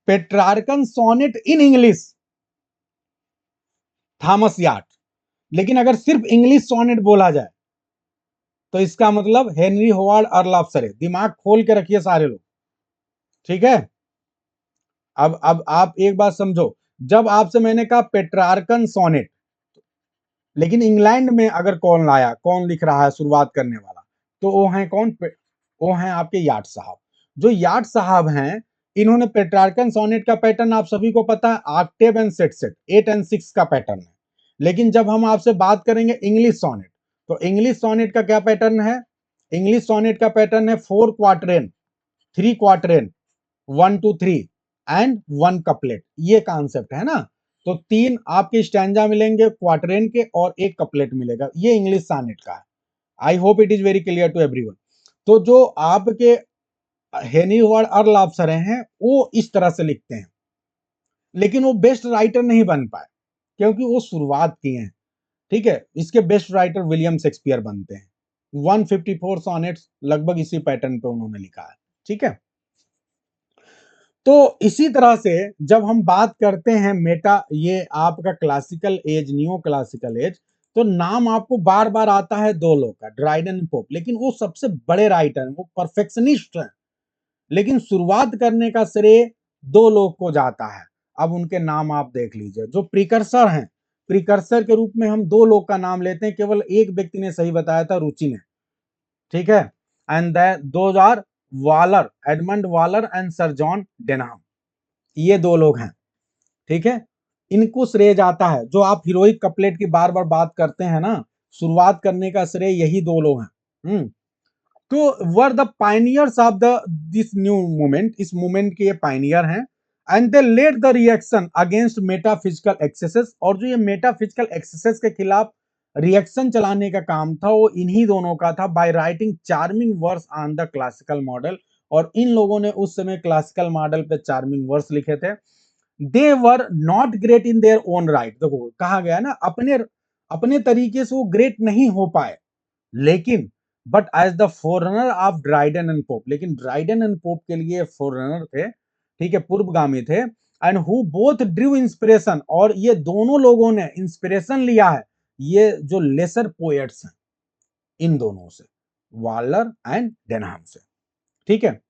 Petrarchan sonnet in English Thomas Wyatt. लेकिन अगर सिर्फ इंग्लिश सोनेट बोला जाए तो इसका मतलब हेनरी होवार्ड अर्ल ऑफ सरे। दिमाग खोल के रखिए सारे लोग, ठीक है? अब आप एक बात समझो, जब आपसे मैंने कहा पेट्रार्कन सोनेट, लेकिन इंग्लैंड में अगर कौन लाया, कौन लिख रहा है शुरुआत करने वाला, तो वो है कौन? वो हैं आपके याट साहब। जो याट साहब हैं, इन्होंने पेट्रार्कन सोनेट का पैटर्न आप सभी को पता है, ऑक्टेव एंड सेट 8 एंड 6 का पैटर्न है। लेकिन जब हम आपसे बात करेंगे इंग्लिश सोनेट, तो इंग्लिश सोनेट का क्या पैटर्न है? इंग्लिश सोनेट का पैटर्न है 4 क्वार्टरेन, 3 क्वार्टरेन, 1 2 3 एंड 1 कपलेट। ये कॉन्सेप्ट है ना। तो 3 आपके स्टैंजा मिलेंगे क्वार्टरेन के और 1 कपलेट मिलेगा। ये इंग्लिश सोनेट का है। I hope it is very clear to everyone. तो जो आपके हेनी होवार्ड अर्ल ऑफ सरे हैं, वो इस तरह से लिखते हैं, लेकिन वो बेस्ट राइटर नहीं बन पाए क्योंकि वो शुरुआत किए हैं। ठीक है, इसके बेस्ट राइटर विलियम शेक्सपियर बनते हैं। 154 सोनेट्स लगभग इसी पैटर्न पे उन्होंने लिखा है। ठीक है, तो इसी तरह से जब हम बात करते हैं मेटा, ये आपका classical as, neo classical as, तो नाम आपको बार बार आता है दो लोग का, ड्राइडन पोप। लेकिन वो सबसे बड़े राइटर हैं, वो परफेक्शनिस्ट हैं। लेकिन शुरुआत करने का श्रेय दो लोग को जाता है। अब उनके नाम आप देख लीजिए, जो प्रिकर्सर हैं, प्रिकर्सर के रूप में हम दो लोग का नाम लेते हैं। केवल एक व्यक्ति ने सही बताया था, रुचि ने। ठीक है, and those are Waller, Edmund Waller and sir John Denham. ये दो लोग हैं। ठीक है, इनको श्रेय जाता है। जो आप हीरोइक कपलेट की बार बार बात करते हैं ना, शुरुआत करने का श्रेय यही दो लोग हैं। तो were the pioneers of the this new movement, इस मूवमेंट के ये पाइनियर हैं। And they led the reaction against metaphysical excesses, और जो ये मेटाफिजिकल एक्सेसेस के खिलाफ रिएक्शन चलाने का काम था वो इन्हीं दोनों का था, by writing charming verse on the classical model. और इन लोगों ने उस समय क्लासिकल मॉडल पे चार्मिंग वर्स लिखे थे। They were not great in their own right. देखो कहा गया ना, अपने अपने तरीके से वो ग्रेट नहीं हो पाए, लेकिन but as the forerunner of Dryden and Pope, लेकिन ड्राइडन एंड पोप के लिए फोरनर थे। ठीक है, पूर्वगामी थे। And who both drew inspiration, और ये दोनों लोगों ने इंस्पिरेशन लिया है ये जो लेसर पोएट्स हैं इन दोनों से, वालर एंड डेनहम से। ठीक है,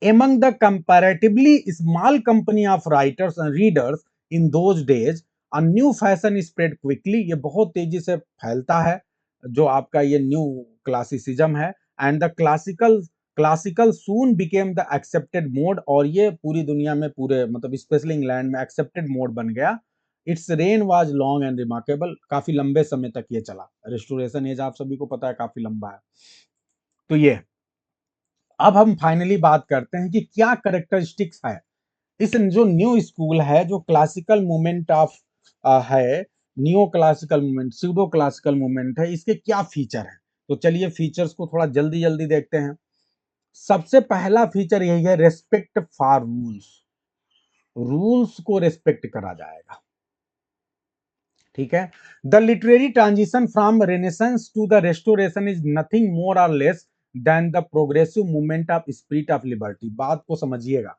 among the comparatively small company of writers and readers in those days, a new fashion spread quickly। ये बहुत तेजी से फैलता है जो आपका ये न्यू क्लासिसिज्म है। And the classical soon became the accepted mode, और ये पूरी दुनिया में, पूरे मतलब स्पेशली इंग्लैंड में एक्सेप्टेड मोड बन गया। It's rain was long and remarkable, काफी लंबे समय तक ये चला। रेस्टोरेशन एज आप सभी को पता है काफी लंबा है। तो ये, अब हम फाइनली बात करते हैं कि क्या करेक्टरिस्टिक्स है इस जो न्यू स्कूल है, जो क्लासिकल मूवमेंट ऑफ है, neo classical movement, pseudo classical movement है, इसके क्या फीचर है। तो चलिए फीचर्स को थोड़ा जल्दी जल्दी देखते हैं। सबसे पहला फीचर यही है, रेस्पेक्ट फॉर रूल्स। रूल्स को रेस्पेक्ट करा जाएगा। ठीक है, the literary transition from renaissance to the restoration is nothing more और less than the progressive movement of spirit of liberty. बात को समझिएगा,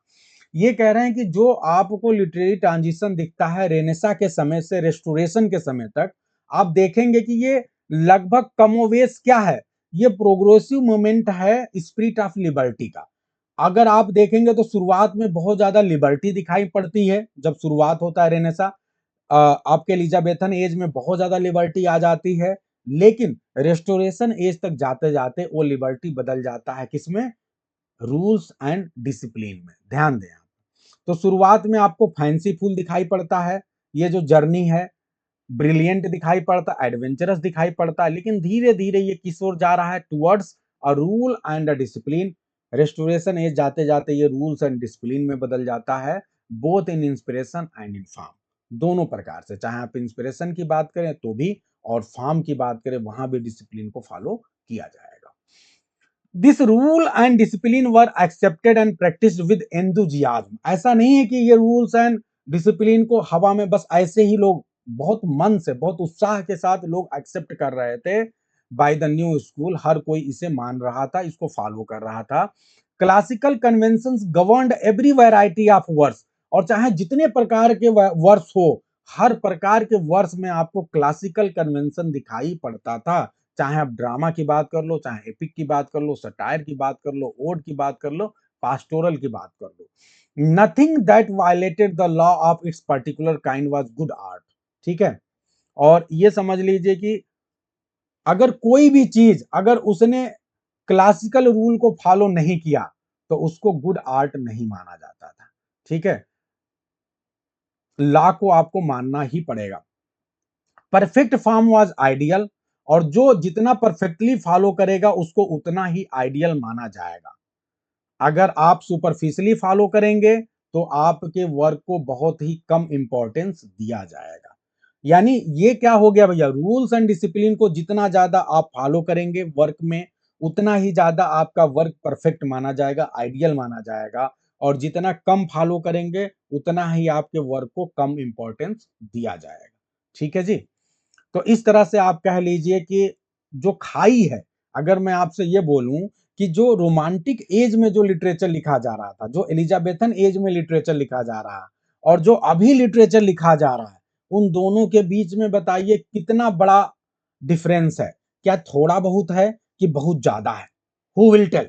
ये कह रहे हैं कि जो आपको लिटरेरी ट्रांजिशन दिखता है रेनेसा के समय से रेस्टोरेशन के समय तक, आप देखेंगे कि ये लगभग कमोवेश क्या है, ये प्रोग्रेसिव मूवमेंट है स्पिरिट ऑफ लिबर्टी का। अगर आप देखेंगे तो शुरुआत में बहुत ज्यादा लिबर्टी दिखाई पड़ती है, जब शुरुआत होता है रेनेसा, आपके एलिजाबेथन एज में बहुत ज्यादा लिबर्टी आ जाती है, लेकिन रेस्टोरेशन एज तक जाते जाते वो लिबर्टी बदल जाता है किसमें, रूल्स एंड डिसिप्लिन में। ध्यान दें आप। तो शुरुआत में आपको फैंसीफुल दिखाई पड़ता है, ये जो जर्नी है, ब्रिलियंट दिखाई पड़ता, एडवेंचरस दिखाई पड़ता है, लेकिन धीरे धीरे ये किस ओर जा रहा है, towards a rule and a discipline. Restoration age जाते जाते ये रूल्स एंड डिसिप्लिन में बदल जाता है, both in inspiration and in form, दोनों प्रकार से, चाहे आप इंस्पिरेशन की बात करें तो भी, और फार्म की बात करें वहां भी डिसिप्लिन को फॉलो किया जाएगा। This rule and discipline were accepted and practised with enthusiasm. ऐसा नहीं है कि ये रूल्स एंड डिसिप्लिन को हवा में बस ऐसे ही लोग बहुत मन से, बहुत उत्साह के साथ लोग एक्सेप्ट कर रहे थे। बाय द न्यू स्कूल, हर कोई इसे मान रहा था, इसको फॉलो कर रहा था। Classical conventions governed every variety of words, और चाहे जितने प्रकार के वर्ड्स हो, हर प्रकार के वर्ड्स में आपको क्लासिकल कन्वेंशन दिखाई पड़ता था। चाहे आप ड्रामा की बात कर लो, चाहे एपिक की बात कर लो, सटायर की बात कर लो, ओड की बात कर लो, पास्टोरल की बात कर लो, nothing that violated the law of its particular kind was good art. ठीक है, और ये समझ लीजिए कि अगर कोई भी चीज, अगर उसने क्लासिकल रूल को फॉलो नहीं किया तो उसको गुड आर्ट नहीं माना जाता था। ठीक है, लॉ को आपको मानना ही पड़ेगा। परफेक्ट फॉर्म वाज आइडियल, और जो जितना परफेक्टली फॉलो करेगा उसको उतना ही आइडियल माना जाएगा। अगर आप सुपरफिशियली फॉलो करेंगे तो आपके वर्क को बहुत ही कम इंपॉर्टेंस दिया जाएगा। यानी ये क्या हो गया भैया, रूल्स एंड डिसिप्लिन को जितना ज्यादा आप फॉलो करेंगे वर्क में, उतना ही ज्यादा आपका वर्क परफेक्ट माना जाएगा, आइडियल माना जाएगा। और जितना कम फॉलो करेंगे उतना ही आपके वर्क को कम इंपॉर्टेंस दिया जाएगा। ठीक है जी। तो इस तरह से आप कह लीजिए कि जो खाई है, अगर मैं आपसे ये बोलूं कि जो रोमांटिक एज में जो लिटरेचर लिखा जा रहा था, जो एलिजाबेथन एज में लिटरेचर लिखा जा रहा है, और जो अभी लिटरेचर लिखा जा रहा है, उन दोनों के बीच में बताइए कितना बड़ा डिफरेंस है। क्या थोड़ा बहुत है कि बहुत ज्यादा है? Who will tell?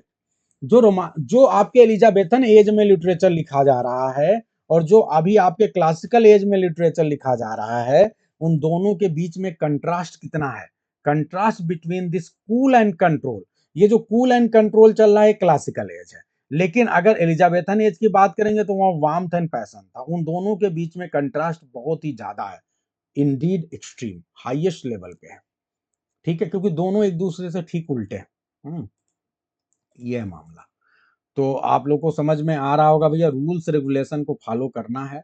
जो आपके एलिजाबेथन एज में लिटरेचर लिखा जा रहा है और जो अभी आपके क्लासिकल एज में लिटरेचर लिखा जा रहा है, उन दोनों के बीच में कंट्रास्ट कितना है? Contrast between this cool and control, ये जो कूल एंड कंट्रोल चल रहा है क्लासिकल एज है, लेकिन अगर एलिजाबेथन एज की बात करेंगे तो वहां वार्मथ एंड पैशन था। उन दोनों के बीच में कंट्रास्ट बहुत ही ज्यादा है, इंडीड एक्सट्रीम, हाईएस्ट लेवल पे है। ठीक है, क्योंकि दोनों एक दूसरे से ठीक उल्टे हैं। ये है मामला। तो आप लोग को समझ में आ रहा होगा भैया, रूल्स रेगुलेशन को फॉलो करना है।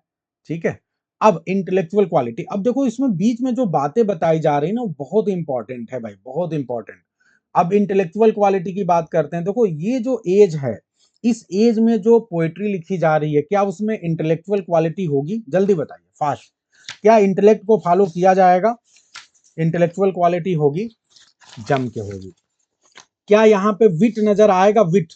ठीक है, अब इंटेलेक्चुअल क्वालिटी, अब देखो इसमें बीच में जो बातें बताई जा रही है ना, वो बहुत इंपॉर्टेंट है भाई, बहुत इंपॉर्टेंट। अब इंटेलेक्चुअल क्वालिटी की बात करते हैं। देखो ये जो एज है, इस एज में जो पोएट्री लिखी जा रही है, क्या उसमें इंटेलेक्चुअल क्वालिटी होगी? जल्दी बताइए, फास्ट। क्या इंटेलेक्ट को फॉलो किया जाएगा? इंटेलेक्चुअल क्वालिटी होगी, जम के होगी। क्या यहाँ पे विट नजर आएगा? विट,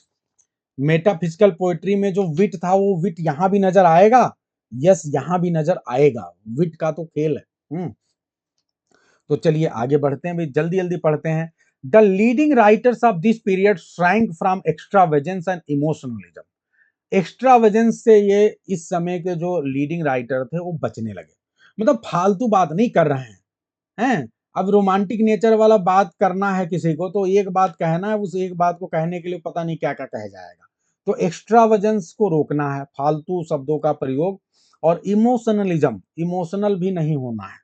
मेटाफिजिकल पोएट्री में जो विट था, वो विट यहां भी नजर आएगा? यस, यहां भी नजर आएगा, विट का तो खेल है। तो चलिए आगे बढ़ते हैं भाई, जल्दी जल्दी पढ़ते हैं। The leading writers of this period shrank from extravagance and emotionalism. Extravagance से ये इस समय के जो लीडिंग राइटर थे वो बचने लगे, मतलब फालतू बात नहीं कर रहे हैं। अब रोमांटिक नेचर वाला बात करना है किसी को तो एक बात कहना है, उस एक बात को कहने के लिए पता नहीं क्या क्या कह जाएगा। तो एक्स्ट्रावेजेंस को रोकना है, फालतू शब्दों का प्रयोग, और इमोशनलिज्म, इमोशनल भी नहीं होना है।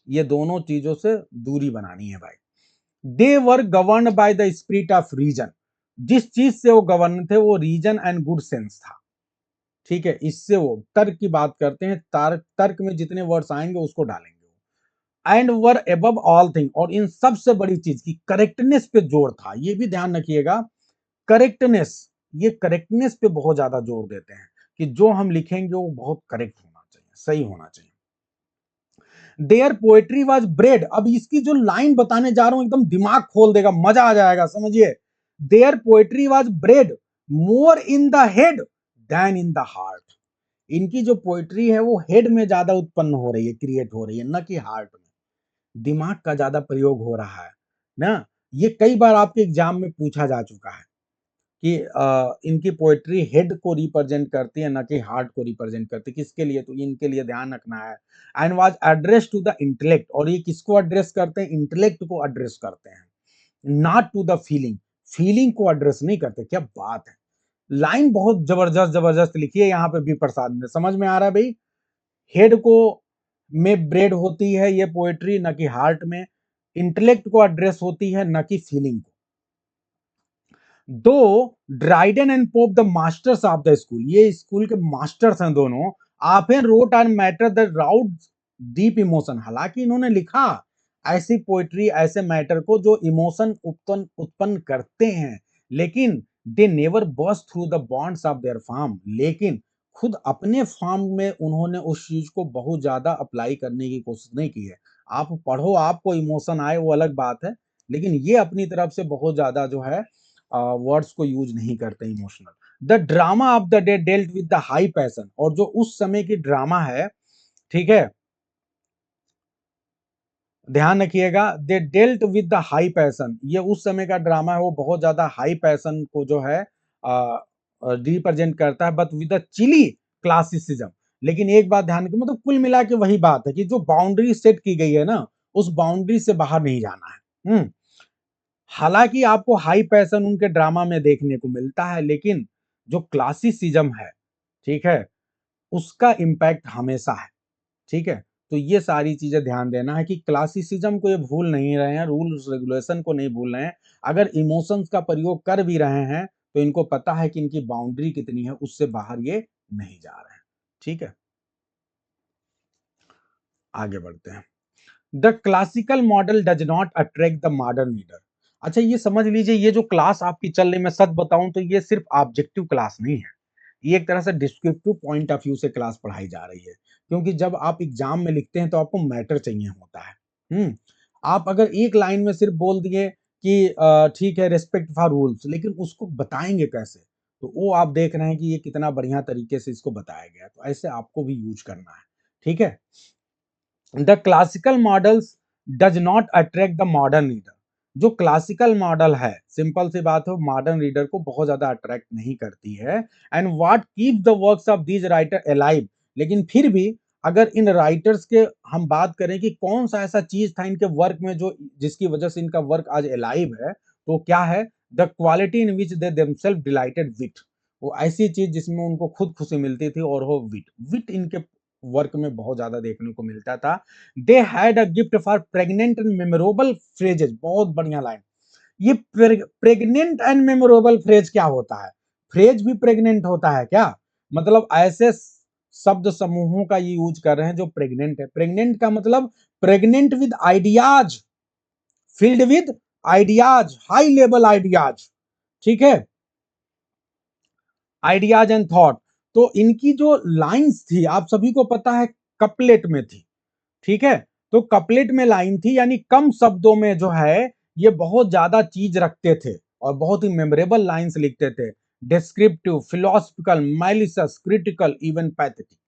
ये दोनों चीजों से दूरी बनानी है भाई। They were govern by the spirit of reason. जिस चीज से वो गवर्न थे वो रीजन एंड गुड सेंस था। ठीक है, इससे वो तर्क की बात करते हैं, तर्क में जितने वर्ड्स आएंगे उसको डालेंगे। And were above all thing, और इन सबसे बड़ी चीज की करेक्टनेस पे जोर था। ये भी ध्यान रखिएगा, करेक्टनेस, ये करेक्टनेस पे बहुत ज्यादा जोर देते हैं कि जो हम लिखेंगे वो बहुत करेक्ट होना चाहिए, सही होना चाहिए। Their poetry was bred. अब इसकी जो लाइन बताने जा रहा हूं एकदम दिमाग खोल देगा, मजा आ जाएगा, समझिए। Their poetry was bred more in the head than in the heart. इनकी जो पोएट्री है वो हेड में ज्यादा उत्पन्न हो रही है, क्रिएट हो रही है, न कि हार्ट में। दिमाग का ज्यादा प्रयोग हो रहा है ना। ये कई बार आपके एग्जाम में पूछा जा चुका है। कि इनकी पोएट्री हेड को रिप्रेजेंट करती है ना कि हार्ट को रिप्रेजेंट करती है। किसके लिए? तो इनके लिए ध्यान रखना है। And was address to the intellect, और ये किसको एड्रेस करते हैं? इंटेलेक्ट को एड्रेस करते हैं, not to the feeling. Feeling को एड्रेस नहीं करते। क्या बात है! लाइन बहुत जबरदस्त जबरदस्त लिखी है यहाँ पे बी प्रसाद ने। समझ में आ रहा है भाई? हेड को में ब्रेड होती है ये पोएट्री, न कि हार्ट में। इंटेलेक्ट को एड्रेस होती है, न कि फीलिंग को। Though Dryden and Pope the masters of the school, ये स्कूल के मास्टर्स हैं दोनों। Often wrote and matter the route deep emotion, हालांकि इन्होंने लिखा ऐसी पोएट्री, ऐसे मैटर को जो इमोशन उत्पन्न उत्पन्न करते हैं, लेकिन they never burst through the bonds of their form, लेकिन खुद अपने फार्म में उन्होंने उस चीज को बहुत ज्यादा अप्लाई करने की कोशिश नहीं की है। आप पढ़ो, आपको इमोशन आए वो अलग बात है, लेकिन ये अपनी तरफ से बहुत ज्यादा जो है वर्ड्स को यूज नहीं करते emotional. The drama of the day dealt with the high passion, और जो उस समय की ड्रामा है, ठीक है, ध्यान रखिएगा, they dealt with the high passion, ये उस समय का ड्रामा है, वो बहुत ज्यादा हाई पैशन को जो है रिप्रेजेंट करता है, but with the chilly classicism. लेकिन एक बात ध्यान रखिए, मतलब कुल मिला के वही बात है कि जो बाउंड्री सेट की गई है ना, उस बाउंड्री से बाहर नहीं जाना है। हालांकि आपको हाई पैशन उनके ड्रामा में देखने को मिलता है, लेकिन जो क्लासिसिज्म है, ठीक है, उसका इम्पैक्ट हमेशा है। ठीक है, तो ये सारी चीजें ध्यान देना है कि क्लासिसिज्म को ये भूल नहीं रहे हैं, रूल्स रेगुलेशन को नहीं भूल रहे हैं। अगर इमोशंस का प्रयोग कर भी रहे हैं तो इनको पता है कि इनकी बाउंड्री कितनी है, उससे बाहर ये नहीं जा रहे हैं। ठीक है, आगे बढ़ते हैं। The classical model does not attract the modern reader. अच्छा, ये समझ लीजिए, ये जो क्लास आपकी चल रही, मैं सच बताऊं तो ये सिर्फ ऑब्जेक्टिव क्लास नहीं है, ये एक तरह से डिस्क्रिप्टिव पॉइंट ऑफ व्यू से क्लास पढ़ाई जा रही है। क्योंकि जब आप एग्जाम में लिखते हैं तो आपको मैटर चाहिए होता है। आप अगर एक लाइन में सिर्फ बोल दिए कि ठीक है, रिस्पेक्ट फॉर रूल्स, लेकिन उसको बताएंगे कैसे? तो वो आप देख रहे हैं कि ये कितना बढ़िया तरीके से इसको बताया गया है। तो ऐसे आपको भी यूज करना है। ठीक है, the classical models does not attract the modern reader. जो क्लासिकल मॉडल है, सिंपल सी बात है, मॉडर्न रीडर को बहुत ज्यादा अट्रैक्ट नहीं करती है। And what keep the works of these writer alive, लेकिन फिर भी अगर इन राइटर्स के हम बात करें कि कौन सा ऐसा चीज था इनके वर्क में जो जिसकी वजह से इनका वर्क आज अलाइव है, तो क्या है? The quality in which they themselves delighted wit, वो ऐसी चीज जिसमें उनको खुद खुशी मिलती थी, और वो विट, विट इनके वर्क में बहुत ज्यादा देखने को मिलता था। They had a gift for pregnant and memorable phrases, बहुत बढ़िया लाइन। ये प्रेग्नेंट एंड मेमोरेबल फ्रेज क्या होता है? फ्रेज भी प्रेग्नेंट होता है क्या? मतलब ऐसे शब्द समूहों का ये यूज कर रहे हैं जो प्रेग्नेंट है। प्रेग्नेंट का मतलब pregnant with ideas, field with ideas, high level ideas. ठीक है, आइडियाज एंड थॉट। तो इनकी जो लाइंस थी, आप सभी को पता है, कपलेट में थी। ठीक है, तो कपलेट में लाइन थी, यानी कम शब्दों में जो है ये बहुत ज्यादा चीज रखते थे और बहुत ही मेमोरेबल लाइंस लिखते थे। Descriptive, philosophical, malicious, critical, even pathetic.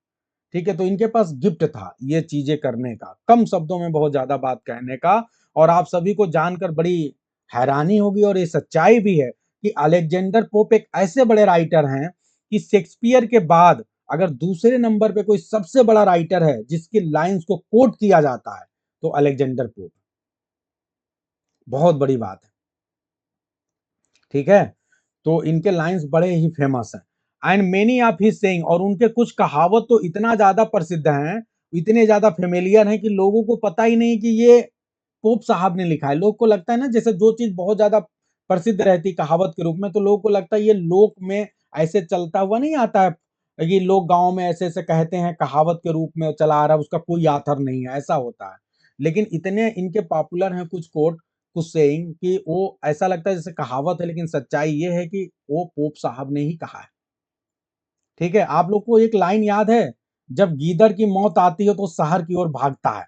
ठीक है, तो इनके पास गिफ्ट था ये चीजें करने का, कम शब्दों में बहुत ज्यादा बात कहने का। और आप सभी को जानकर बड़ी हैरानी होगी, और ये सच्चाई भी है, कि अलेक्जेंडर पोप एक ऐसे बड़े राइटर हैं कि शेक्सपियर के बाद अगर दूसरे नंबर पे कोई सबसे बड़ा राइटर है जिसकी लाइंस को कोट किया जाता है, तो अलेक्जेंडर पोप। बहुत बड़ी बात है। ठीक है, तो इनके लाइंस बड़े ही फेमस हैं। And many of his saying, और उनके कुछ कहावत तो इतना ज्यादा प्रसिद्ध हैं, इतने ज्यादा फेमिलियर हैं कि लोगों को पता ही नहीं कि ये पोप साहब ने लिखा है। लोग को लगता है ना, जैसे जो चीज बहुत ज्यादा प्रसिद्ध रहती कहावत के रूप में, तो लोगों को लगता है ये लोक में ऐसे चलता हुआ नहीं आता है, ये लोग गांव में ऐसे ऐसे कहते हैं, कहावत के रूप में चला आ रहा है, उसका कोई आथर नहीं है, ऐसा होता है। लेकिन इतने इनके पॉपुलर हैं कुछ कोट, कुछ सेइंग, कि वो ऐसा लगता है जैसे कहावत है, लेकिन सच्चाई ये है कि वो पोप साहब ने ही कहा है। ठीक है, आप लोग को एक लाइन याद है, जब गीदड़ की मौत आती है तो शहर की ओर भागता है।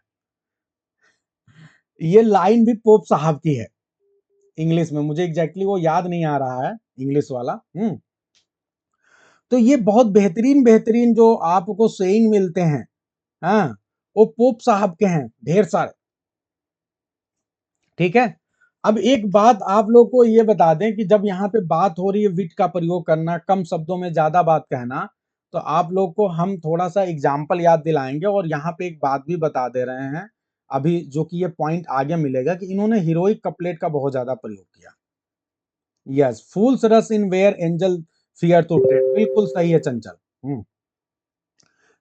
ये लाइन भी पोप साहब की है इंग्लिश में, मुझे एग्जैक्टली वो याद नहीं आ रहा है इंग्लिश वाला। तो ये बहुत बेहतरीन बेहतरीन जो आपको सेइंग मिलते हैं, हाँ, वो पोप साहब के हैं ढेर सारे। ठीक है, अब एक बात आप लोग को ये बता दें कि जब यहाँ पे बात हो रही है विट का प्रयोग करना, कम शब्दों में ज्यादा बात कहना, तो आप लोग को हम थोड़ा सा एग्जाम्पल याद दिलाएंगे और यहाँ पे एक बात भी बता दे रहे हैं अभी, जो कि ये पॉइंट आगे मिलेगा कि इन्होंने हीरोइक कपलेट का बहुत ज्यादा प्रयोग किया। Yes, fools rush in where angel fear to tread, बिल्कुल सही है चंचल।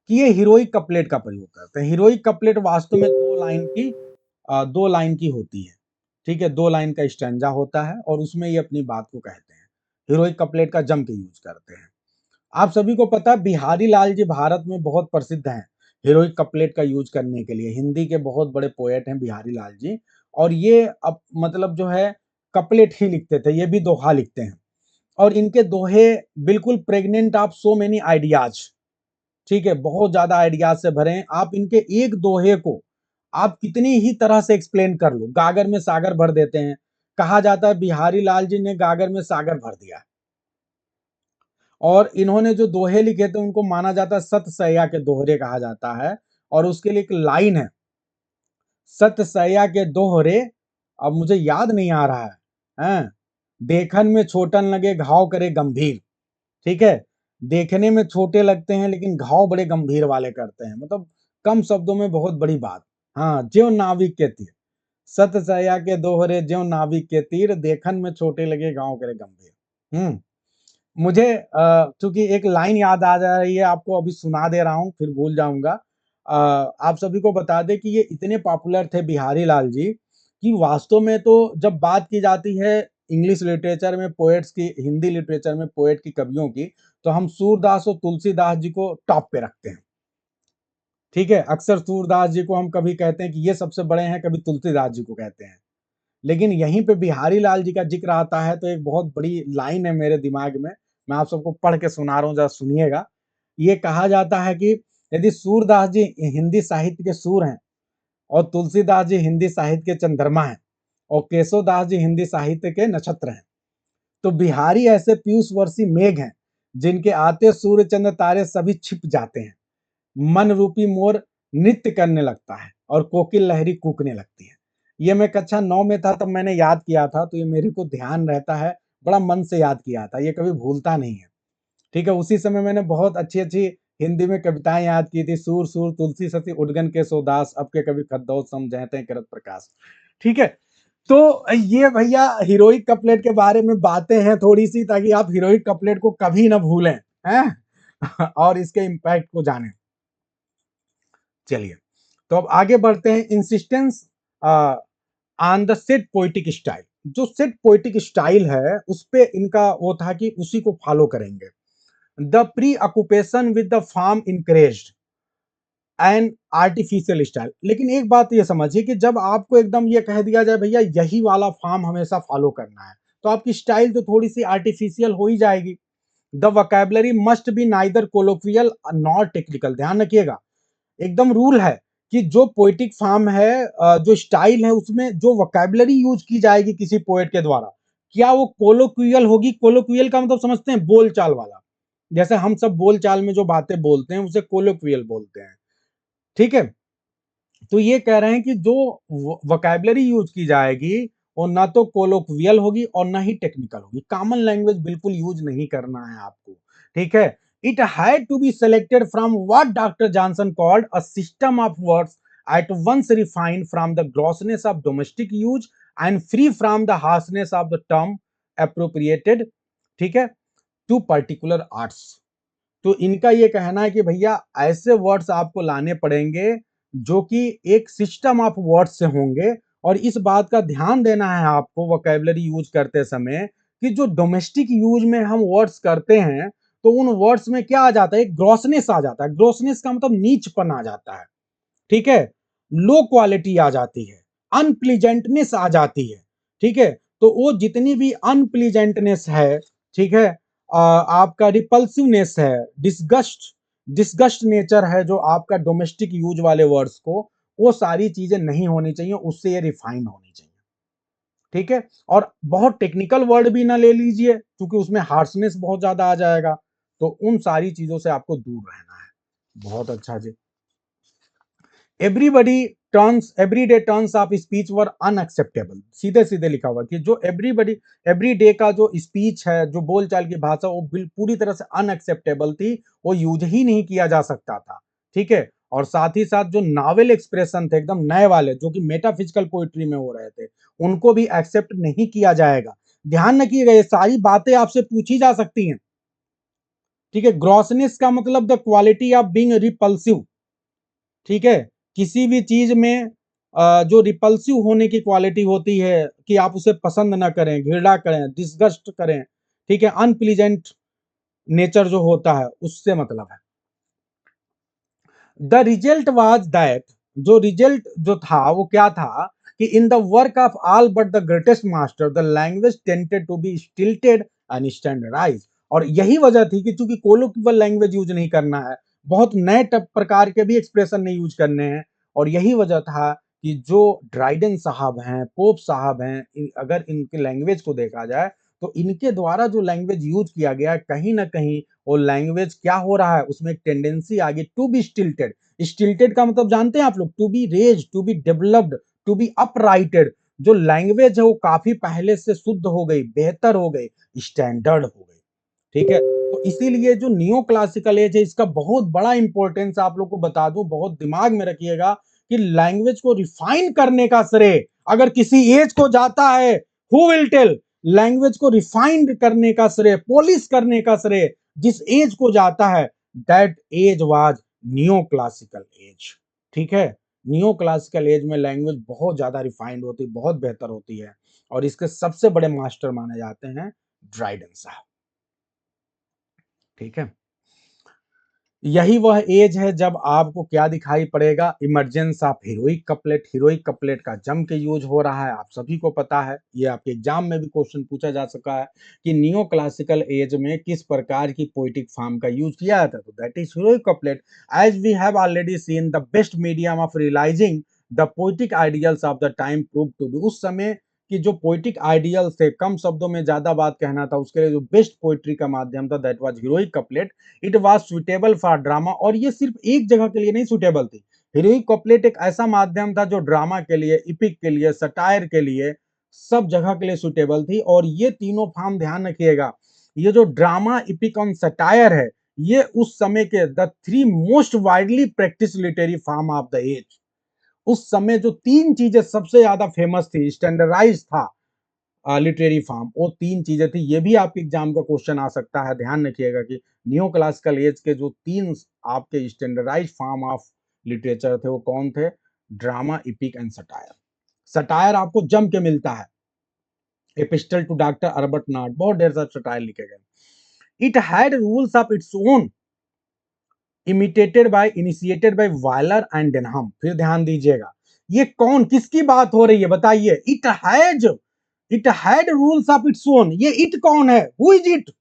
कि ये हीरोइक कपलेट का प्रयोग करते हैं। हीरोइक कपलेट वास्तव में दो लाइन की होती है, ठीक है, 2 लाइन का स्टैंजा होता है और उसमें ये अपनी बात को कहते हैं। हीरोइक कपलेट का जम के यूज करते हैं। आप सभी को पता है बिहारी लाल जी भारत में बहुत प्रसिद्ध हैं हीरोइक कपलेट का यूज करने के लिए। हिंदी के बहुत बड़े पोएट हैं बिहारी लाल जी, और ये अब मतलब जो है कपलेट ही लिखते थे, ये भी दोहा लिखते हैं और इनके दोहे बिल्कुल pregnant of so many ideas, ठीक है, बहुत ज्यादा आइडियाज से भरे हैं। आप इनके एक दोहे को आप कितनी ही तरह से एक्सप्लेन कर लो, गागर में सागर भर देते हैं। कहा जाता है बिहारी लाल जी ने गागर में सागर भर दिया। और इन्होंने जो दोहे लिखे थे उनको माना जाता है सत सैया के दोहरे कहा जाता है। और उसके लिए एक लाइन है, सत सैया के दोहरे, अब मुझे याद नहीं आ रहा है, देखन में छोटन लगे घाव करे गंभीर, ठीक है, देखने में छोटे लगते हैं लेकिन घाव बड़े गंभीर वाले करते हैं, मतलब कम शब्दों में बहुत बड़ी बात। हाँ, ज्यों नाविक के तीर, सत सया के दोहरे ज्यों नाविक के तीर, देखन में छोटे लगे घाव करे गंभीर। मुझे चूंकि एक लाइन याद आ जा रही है, आपको अभी सुना दे रहा हूँ फिर भूल जाऊंगा। आप सभी को बता दें कि ये इतने पॉपुलर थे बिहारी लाल जी कि वास्तव में तो जब बात की जाती है इंग्लिश लिटरेचर में पोएट्स की, हिंदी लिटरेचर में पोएट की, कवियों की, तो हम सूरदास और तुलसीदास जी को टॉप पे रखते हैं, ठीक है। अक्सर सूरदास जी को हम कभी कहते हैं कि ये सबसे बड़े हैं, कभी तुलसीदास जी को कहते हैं। लेकिन यहीं पे बिहारी लाल जी का जिक्र आता है तो एक बहुत बड़ी लाइन है मेरे दिमाग में, मैं आप सबको पढ़ के सुना रहा हूँ, जरा सुनिएगा। ये कहा जाता है कि यदि सूरदास जी हिंदी साहित्य के सूर हैं और तुलसीदास जी हिंदी साहित्य के चंद्रमा हैं और केशवदास जी हिंदी साहित्य के नक्षत्र हैं, तो बिहारी ऐसे पीयूष वर्षी मेघ हैं जिनके आते सूर्य चंद्र तारे सभी छिप जाते हैं। मन रूपी मोर नृत्य करने लगता है और कोकिल लहरी कूकने लगती है। ये मैं कक्षा 9 में था तब मैंने याद किया था, तो ये मेरे को ध्यान रहता है, बड़ा मन से याद किया था, ये कभी भूलता नहीं है, ठीक है। उसी समय मैंने बहुत अच्छी-अच्छी हिंदी में कविताएं याद की थी, सूर सूर तुलसी ससी उद्गन के सोदास, अब के कभी खद्दौत समझते करत प्रकाश, ठीक है। तो ये भैया हीरोइक कपलेट के बारे में बातें हैं थोड़ी सी, ताकि आप हीरोइक कपलेट को कभी ना भूलें, हैं और इसके इम्पैक्ट को जानें। चलिए, तो अब आगे बढ़ते हैं। Insistence on the set poetic style, जो सेट पोइटिक स्टाइल है उस पे इनका वो था कि उसी को फॉलो करेंगे। The preoccupation with the form encouraged and artificial style. लेकिन एक बात ये समझिए कि जब आपको एकदम ये कह दिया जाए भैया यही वाला फॉर्म हमेशा फॉलो करना है, तो आपकी स्टाइल तो थोड़ी सी आर्टिफिशियल हो ही जाएगी। The vocabulary must be neither colloquial nor technical, ध्यान रखिएगा, एकदम रूल है कि जो पोएटिक फॉर्म है, जो स्टाइल है, उसमें जो वोकैबुलरी यूज की जाएगी किसी पोएट के द्वारा, क्या वो कोलोक्वियल होगी? कोलोक्वियल का मतलब समझते हैं, बोलचाल वाला। जैसे हम सब बोलचाल में जो बातें बोलते हैं उसे कोलोक्वियल बोलते हैं, ठीक है। तो ये कह रहे हैं कि जो वोकैबुलरी यूज की जाएगी वो ना तो कोलोक्वियल होगी और ना ही टेक्निकल होगी, कॉमन लैंग्वेज बिल्कुल यूज नहीं करना है आपको, ठीक है। It had to be selected from what doctor Johnson called a system of words at once refined from the grossness of domestic use and free from the harshness of the term appropriated, ठीक है, to particular arts। तो इनका ये कहना है कि भैया ऐसे वर्ड्स आपको लाने पड़ेंगे जो कि एक सिस्टम ऑफ वर्ड्स से होंगे, और इस बात का ध्यान देना है आपको वोकैबुलरी यूज करते समय कि जो डोमेस्टिक यूज में हम वर्ड्स करते हैं तो उन वर्ड्स में क्या आ जाता है, एक ग्रॉसनेस आ जाता है। ग्रॉसनेस का मतलब नीचपन आ जाता है, ठीक है, लो क्वालिटी आ जाती है, अनप्लीजेंटनेस आ जाती है, ठीक है। तो वो जितनी भी अनप्लीजेंटनेस है, ठीक है, आपका रिपल्सिवनेस है, डिसगस्ट डिसगस्ट नेचर है जो आपका डोमेस्टिक यूज वाले वर्ड्स को, वो सारी चीजें नहीं होनी चाहिए, उससे ये रिफाइन होनी चाहिए, ठीक है। और बहुत टेक्निकल वर्ड भी ना ले लीजिए क्योंकि उसमें हार्शनेस बहुत ज्यादा आ जाएगा, तो उन सारी चीजों से आपको दूर रहना है। बहुत अच्छा जी। Everybody everyday turns of speech were unacceptable, सीधे सीधे लिखा हुआ कि जो एवरीडे का जो स्पीच है, जो बोलचाल की भाषा, वो पूरी तरह से अनएक्सेप्टेबल थी, वो यूज ही नहीं किया जा सकता था, ठीक है। और साथ ही साथ जो नावल एक्सप्रेशन थे एकदम नए वाले, जो कि मेटाफिजिकल पोइट्री में हो रहे थे, उनको भी एक्सेप्ट नहीं किया जाएगा। ध्यान रखिएगा, ये सारी बातें आपसे पूछी जा सकती हैं, ठीक है। ग्रॉसनेस का मतलब the quality of being repulsive, ठीक है। किसी भी चीज में जो रिपल्सिव होने की क्वालिटी होती है, कि आप उसे पसंद ना करें, घृणा करें, डिसगस्ट करें, ठीक है, अनप्लीजेंट नेचर जो होता है, उससे मतलब है। द रिजल्ट वाज दैट, जो रिजल्ट जो था वो क्या था, कि in the work of all but the greatest master the language tended to be stilted and standardize. और यही वजह थी कि चूंकि कोलोक्वियल लैंग्वेज यूज नहीं करना है, बहुत नए प्रकार के भी एक्सप्रेशन नहीं यूज करने हैं, और यही वजह था कि जो ड्राइडन साहब हैं, पोप साहब हैं, अगर इनके लैंग्वेज को देखा जाए तो इनके द्वारा जो लैंग्वेज यूज किया गया, कहीं ना कहीं वो लैंग्वेज क्या हो रहा है, उसमें एक टेंडेंसी आ गई टू बी स्टिल्टेड। स्टिल्टेड का मतलब जानते हैं आप लोग, to be raise, to be developed, to be uprighted. जो लैंग्वेज है वो काफी पहले से शुद्ध हो गई, बेहतर हो गई, स्टैंडर्ड हो गई, ठीक है। तो इसीलिए जो नियो क्लासिकल एज है, इसका बहुत बड़ा इंपॉर्टेंस आप लोग को बता दूं, बहुत दिमाग में रखिएगा, कि लैंग्वेज को रिफाइन करने का श्रेय अगर किसी एज को जाता है, हु विल टेल, लैंग्वेज को रिफाइंड करने का श्रेय, पॉलिश करने का श्रेय जिस एज को जाता है, that age was neo classical age, ठीक है। नियो क्लासिकल एज में लैंग्वेज बहुत ज्यादा रिफाइंड होती है, बहुत बेहतर होती है, और इसके सबसे बड़े मास्टर माने जाते हैं ड्राइडन साहब, ठीक है। यही वह एज है जब आपको क्या दिखाई पड़ेगा, emergence of heroic couplet. Heroic couplet का जम के यूज हो रहा है, आप सभी को पता है, ये आपके एग्जाम में भी क्वेश्चन पूछा जा सका है कि नियो क्लासिकल एज में किस प्रकार की पोइटिक फॉर्म का यूज किया जाता है, तो that is heroic couplet. As we have already seen, the best medium of realising the poetic ideals of the time prove to be, उस समय कि जो पोइटिक आइडियल्स थे, कम शब्दों में ज्यादा बात कहना था, उसके लिए जो बेस्ट पोइट्री का माध्यम था, that was heroic couplet. It was suitable for drama, और ये सिर्फ एक जगह के लिए नहीं सुटेबल थी। हीरोइक कपलेट एक ऐसा माध्यम था जो ड्रामा के लिए, इपिक के लिए, सटायर के लिए, सब जगह के लिए सुटेबल थी। और ये तीनों फॉर्म ध्यान रखिएगा, ये जो ड्रामा, इपिक और सटायर है, ये उस समय के the three most widely practice literary form of the age. उस समय जो तीन चीजें सबसे ज्यादा फेमस थी, स्टैंडर्डाइज था लिटरेरी फॉर्म, वो तीन चीजें थी। ये भी आपके एग्जाम का क्वेश्चन आ सकता है, ध्यान रखिएगा कि नियो क्लासिकल एज के जो तीन आपके स्टैंडर्डाइज फॉर्म ऑफ लिटरेचर थे, वो कौन थे, drama, epic and satire. Satire आपको जम के मिलता है, epistle to doctor Arbuthnot, बहुत ढेर सारे सटायर लिखे गए। It had rules of its own, imitated by, initiated by Waller and Denham. फिर ध्यान दीजिएगा, ये कौन, किसकी बात हो रही है बताइए, it had rules of its own, ये इट कौन है, who is it,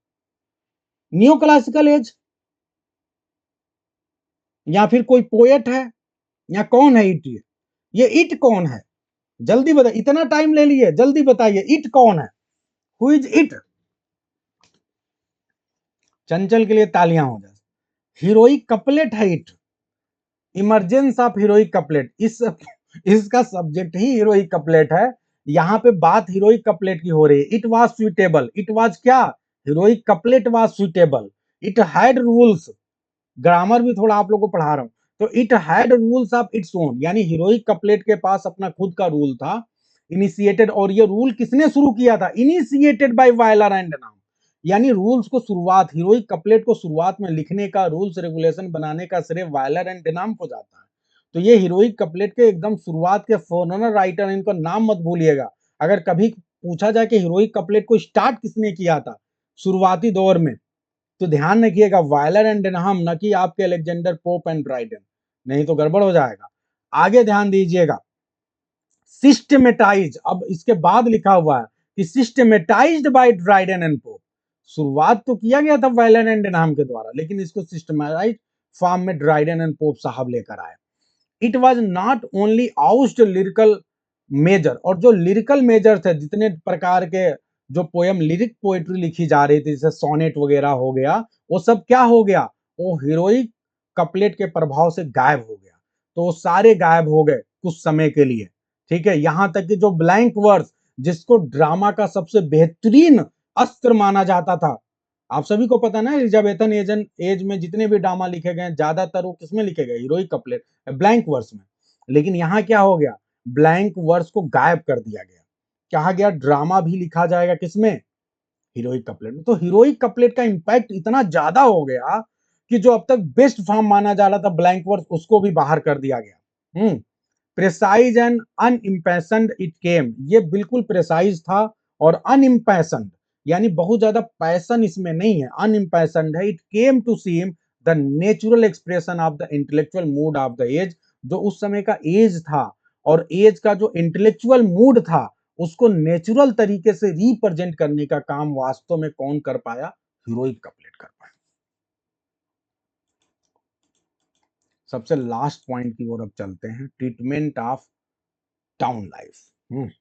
new classical as, या फिर कोई पोएट है, या कौन है इट, ये इट कौन है, जल्दी बताइए, इतना टाइम ले लिए, जल्दी बताइए, इट कौन है, हु इज इट। चंचल के लिए तालियां हो जाए। हीरोइक कपलेट है it, emergence of heroic couplet, इसका सब्जेक्ट ही हीरोइक कपलेट है। यहाँ पे बात हीरोइक कपलेट की हो रही है। It was suitable, it was क्या, heroic couplet was suitable. It had rules, grammar भी थोड़ा आप लोगों को पढ़ा रहा हूं, तो it had rules of its own, यानी हीरोइक कपलेट के पास अपना खुद का रूल था, इनिशिएटेड, और ये रूल किसने शुरू किया था, initiated by Waller and Denham, यानी रूल्स को शुरुआत, हीरोइक कपलेट को शुरुआत में लिखने का, रूल्स रेगुलेशन बनाने का श्रेय वायलर एंड डेनहम को जाता है। तो ये हीरोइक कपलेट के एकदम शुरुआत के फोरनर राइटर, इनका नाम मत भूलिएगा। अगर कभी पूछा जाए कि हीरोइक कपलेट को स्टार्ट किसने किया था शुरुआती दौर में, तो ध्यान रखिएगा वायलर एंड डेनहम, न कि आपके अलेक्जेंडर पोप एंड ड्राइडन, नहीं तो गड़बड़ हो जाएगा। आगे ध्यान दीजिएगा, सिस्टमेटाइज, अब इसके बाद लिखा हुआ है कि systematised by Dryden and Pope. शुरुआत तो किया गया था वायलर एंड डेनहम के द्वारा, लेकिन इसको सिस्टमाइज्ड फॉर्म में ड्राइडन एंड पोप साहब लेकर आए। It was not only used lyrical measure, और जो लिरिकल मेजर थे, जितने प्रकार के जो पोयम, लिरिक पोएट्री लिखी जा रही थी, जैसे सोनेट वगैरह हो गया, वो सब क्या हो गया, वो हीरोइक कपलेट के प्रभाव से गायब हो गया, तो वो सारे गायब हो गए। कुछ समय के लिए, ठीक है। यहां तक कि जो ब्लैंक वर्स जिसको ड्रामा का सबसे बेहतरीन अस्त्र माना जाता था, आप सभी को पता ना एलिजाबेथन एज में जितने भी ड्रामा लिखे गए ज्यादातर वो किसमें लिखे गए, हीरोइक कपलेट ब्लैंक वर्स में। लेकिन यहाँ क्या हो गया, ब्लैंक वर्स को गायब कर दिया गया, कहा गया ड्रामा भी लिखा जाएगा किसमें, हीरोइक कपलेट में। तो हीरोइक कपलेट का इंपैक्ट इतना ज्यादा हो गया कि जो अब तक बेस्ट फॉर्म माना जा रहा था ब्लैंक वर्स, उसको भी बाहर कर दिया गया। प्रेसाइज एंड अनइम्पैशन्ड इट केम, ये बिल्कुल प्रेसाइज था और अनइम्पैशन्ड, यानी बहुत ज्यादा पैशन इसमें नहीं है, अनइम्पैशन्ड है। It came to seem the natural expression of the intellectual mood of the age, जो उस समय का एज था और एज का जो इंटेलेक्चुअल मूड था उसको नेचुरल तरीके से रिप्रेजेंट करने का काम वास्तव में कौन कर पाया, हीरोइक कपलेट कर पाया। सबसे लास्ट पॉइंट की ओर अब चलते हैं, treatment of town life.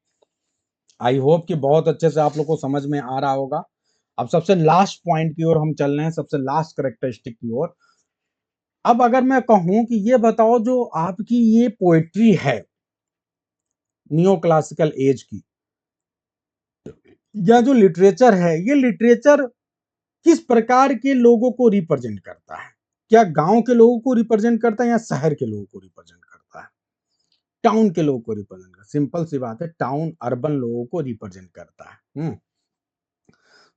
I hope कि बहुत अच्छे से आप लोग को समझ में आ रहा होगा। अब सबसे लास्ट पॉइंट की ओर हम चल रहे हैं, सबसे लास्ट करेक्टरिस्टिक की ओर। अब अगर मैं कहूं कि ये बताओ जो आपकी ये पोएट्री है नियो क्लासिकल एज की, या जो लिटरेचर है, ये लिटरेचर किस प्रकार के लोगों को रिप्रेजेंट करता है, क्या गांव के लोगों को रिप्रेजेंट करता है या शहर के लोगों को रिप्रेजेंट करता है, टाउन के लोगों को रिप्रेजेंट करता है? सिंपल सी बात है, टाउन अर्बन लोगों को रिप्रेजेंट करता है।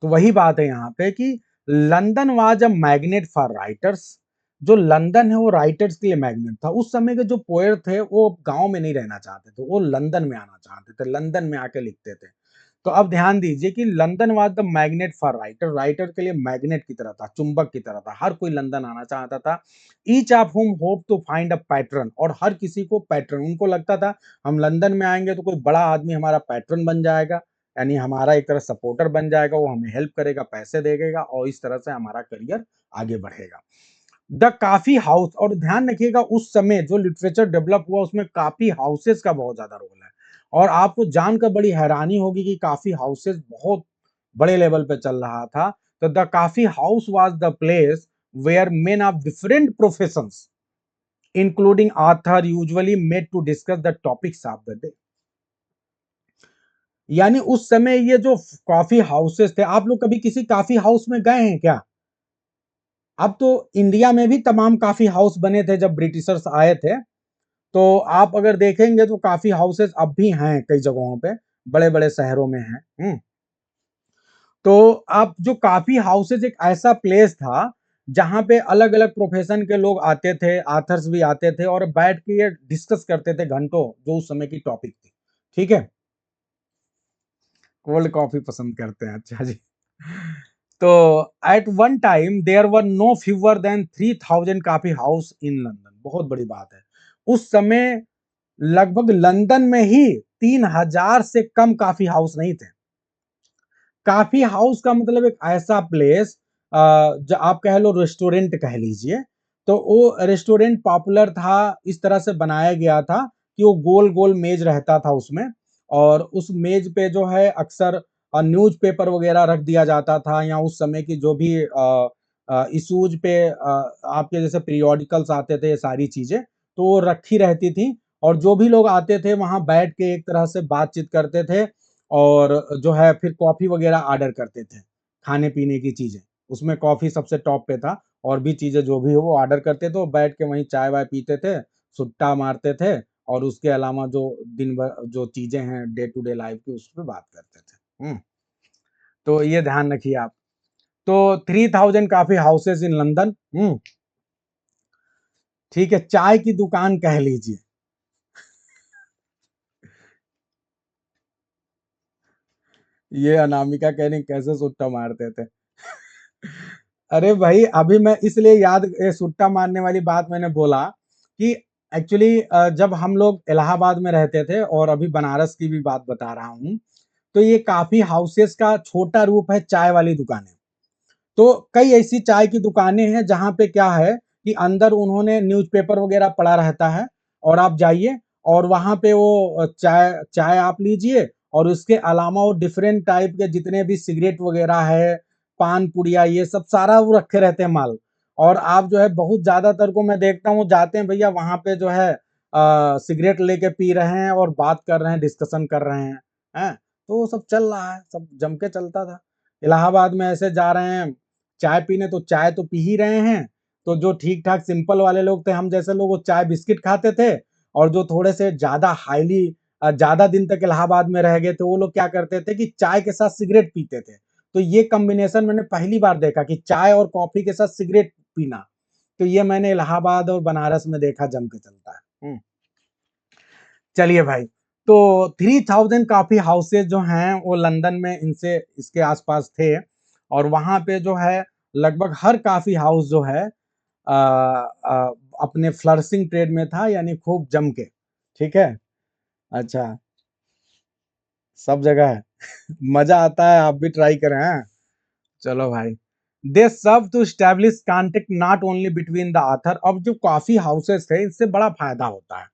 तो वही बात है यहाँ पे कि London was a magnet for writers, जो लंदन है वो राइटर्स के लिए मैग्नेट था। उस समय के जो पोएट थे वो गांव में नहीं रहना चाहते थे, वो लंदन में आना चाहते थे, लंदन में आके लिखते थे। तो अब ध्यान दीजिए कि London was the magnet for writer, writer के लिए मैग्नेट की तरह था, चुंबक की तरह था, हर कोई लंदन आना चाहता था। Each of whom hope to find a pattern, और हर किसी को पैटर्न, उनको लगता था हम लंदन में आएंगे तो कोई बड़ा आदमी हमारा पैटर्न बन जाएगा, यानी हमारा एक तरह सपोर्टर बन जाएगा, वो हमें हेल्प करेगा, पैसे देगा और इस तरह से हमारा करियर आगे बढ़ेगा। द काफी हाउस, और ध्यान रखिएगा उस समय जो लिटरेचर डेवलप हुआ उसमें काफी हाउसेस का बहुत ज्यादा रोल है, और आपको जानकर बड़ी हैरानी होगी कि काफी हाउसेस बहुत बड़े लेवल पे चल रहा था। तो the coffee house was the place where men of different professions including author usually met to discuss the topics of the day. यानी उस समय ये जो कॉफी हाउसेस थे, आप लोग कभी किसी कॉफी हाउस में गए हैं क्या? अब तो इंडिया में भी तमाम कॉफी हाउस बने थे जब ब्रिटिशर्स आए थे, तो आप अगर देखेंगे तो काफी हाउसेस अब भी हैं कई जगहों पे, बड़े बड़े शहरों में हैं। तो आप जो कॉफी हाउसेस एक ऐसा प्लेस था जहां पे अलग अलग प्रोफेशन के लोग आते थे, आथर्स भी आते थे और बैठ के ये डिस्कस करते थे घंटों, जो उस समय की टॉपिक थी। ठीक है, कोल्ड कॉफी पसंद करते हैं, अच्छा जी। तो at one time there were no fewer than 3000 coffee house in London, बहुत बड़ी बात है। उस समय लगभग लंदन में ही 3000 से कम कॉफी हाउस नहीं थे। कॉफी हाउस का मतलब एक ऐसा प्लेस, जो आप कह लो रेस्टोरेंट कह लीजिए, तो वो रेस्टोरेंट पॉपुलर था, इस तरह से बनाया गया था कि वो गोल गोल मेज रहता था उसमें, और उस मेज पे जो है अक्सर न्यूज़पेपर वगैरह रख दिया जाता था, या उस समय की जो भी इशूज पे आपके जैसे पीरियोडिकल्स आते थे, ये सारी चीजें तो वो रखी रहती थी, और जो भी लोग आते थे वहां बैठ के एक तरह से बातचीत करते थे, और जो है फिर कॉफी वगैरह ऑर्डर करते थे, खाने पीने की चीजें, उसमें कॉफी सबसे टॉप पे था, और भी चीजें जो भी हो वो ऑर्डर करते थे, बैठ के वहीं चाय वाय पीते थे, सुट्टा मारते थे, और उसके अलावा जो दिन भर जो चीजें हैं डे टू डे लाइफ की उस पर बात करते थे। तो ये ध्यान रखिए आप। तो 3000 काफी हाउसेस इन लंदन। ठीक है, चाय की दुकान कह लीजिए। ये अनामिका कह रही कैसे सुट्टा मारते थे। अरे भाई, अभी मैं इसलिए याद ये सुट्टा मारने वाली बात मैंने बोला कि एक्चुअली जब हम लोग इलाहाबाद में रहते थे, और अभी बनारस की भी बात बता रहा हूँ, तो ये काफी हाउसेस का छोटा रूप है चाय वाली दुकानें। तो कई ऐसी चाय की दुकानें हैं जहां पे क्या है कि अंदर उन्होंने न्यूज़पेपर वगैरह पड़ा रहता है, और आप जाइए और वहां पे वो चाय चाय आप लीजिए, और उसके अलावा वो डिफरेंट टाइप के जितने भी सिगरेट वगैरह है, पान पुड़िया, ये सब सारा वो रखे रहते हैं माल। और आप जो है बहुत ज्यादातर को मैं देखता हूँ जाते हैं भैया वहां पे जो है सिगरेट लेके पी रहे हैं और बात कर रहे हैं, डिस्कशन कर रहे हैं। तो वो सब चल रहा है, सब जम के चलता था। इलाहाबाद में ऐसे जा रहे हैं चाय पीने, तो चाय तो पी ही रहे हैं। तो जो ठीक ठाक सिंपल वाले लोग थे, हम जैसे लोग, वो चाय बिस्किट खाते थे। और जो थोड़े से ज्यादा हाईली ज्यादा दिन तक इलाहाबाद में रह गए थे, वो लोग क्या करते थे कि चाय के साथ सिगरेट पीते थे। तो ये कॉम्बिनेशन मैंने पहली बार देखा कि चाय और कॉफी के साथ सिगरेट पीना। तो ये मैंने इलाहाबाद और बनारस में देखा, जम के चलता है। चलिए भाई, तो 3000 कॉफी हाउसेज जो हैं वो लंदन में इनसे इसके आसपास थे। और वहां पे जो है लगभग हर कॉफी हाउस जो है आ, आ, अपने फ्लरिशिंग ट्रेड में था, यानी खूब जम के। ठीक है। अच्छा, सब जगह है। मजा आता है, आप भी ट्राई करें। हाँ? चलो भाई। They serve to establish contact not only between the author. अब जो कॉफी हाउसेस थे, इससे बड़ा फायदा होता है।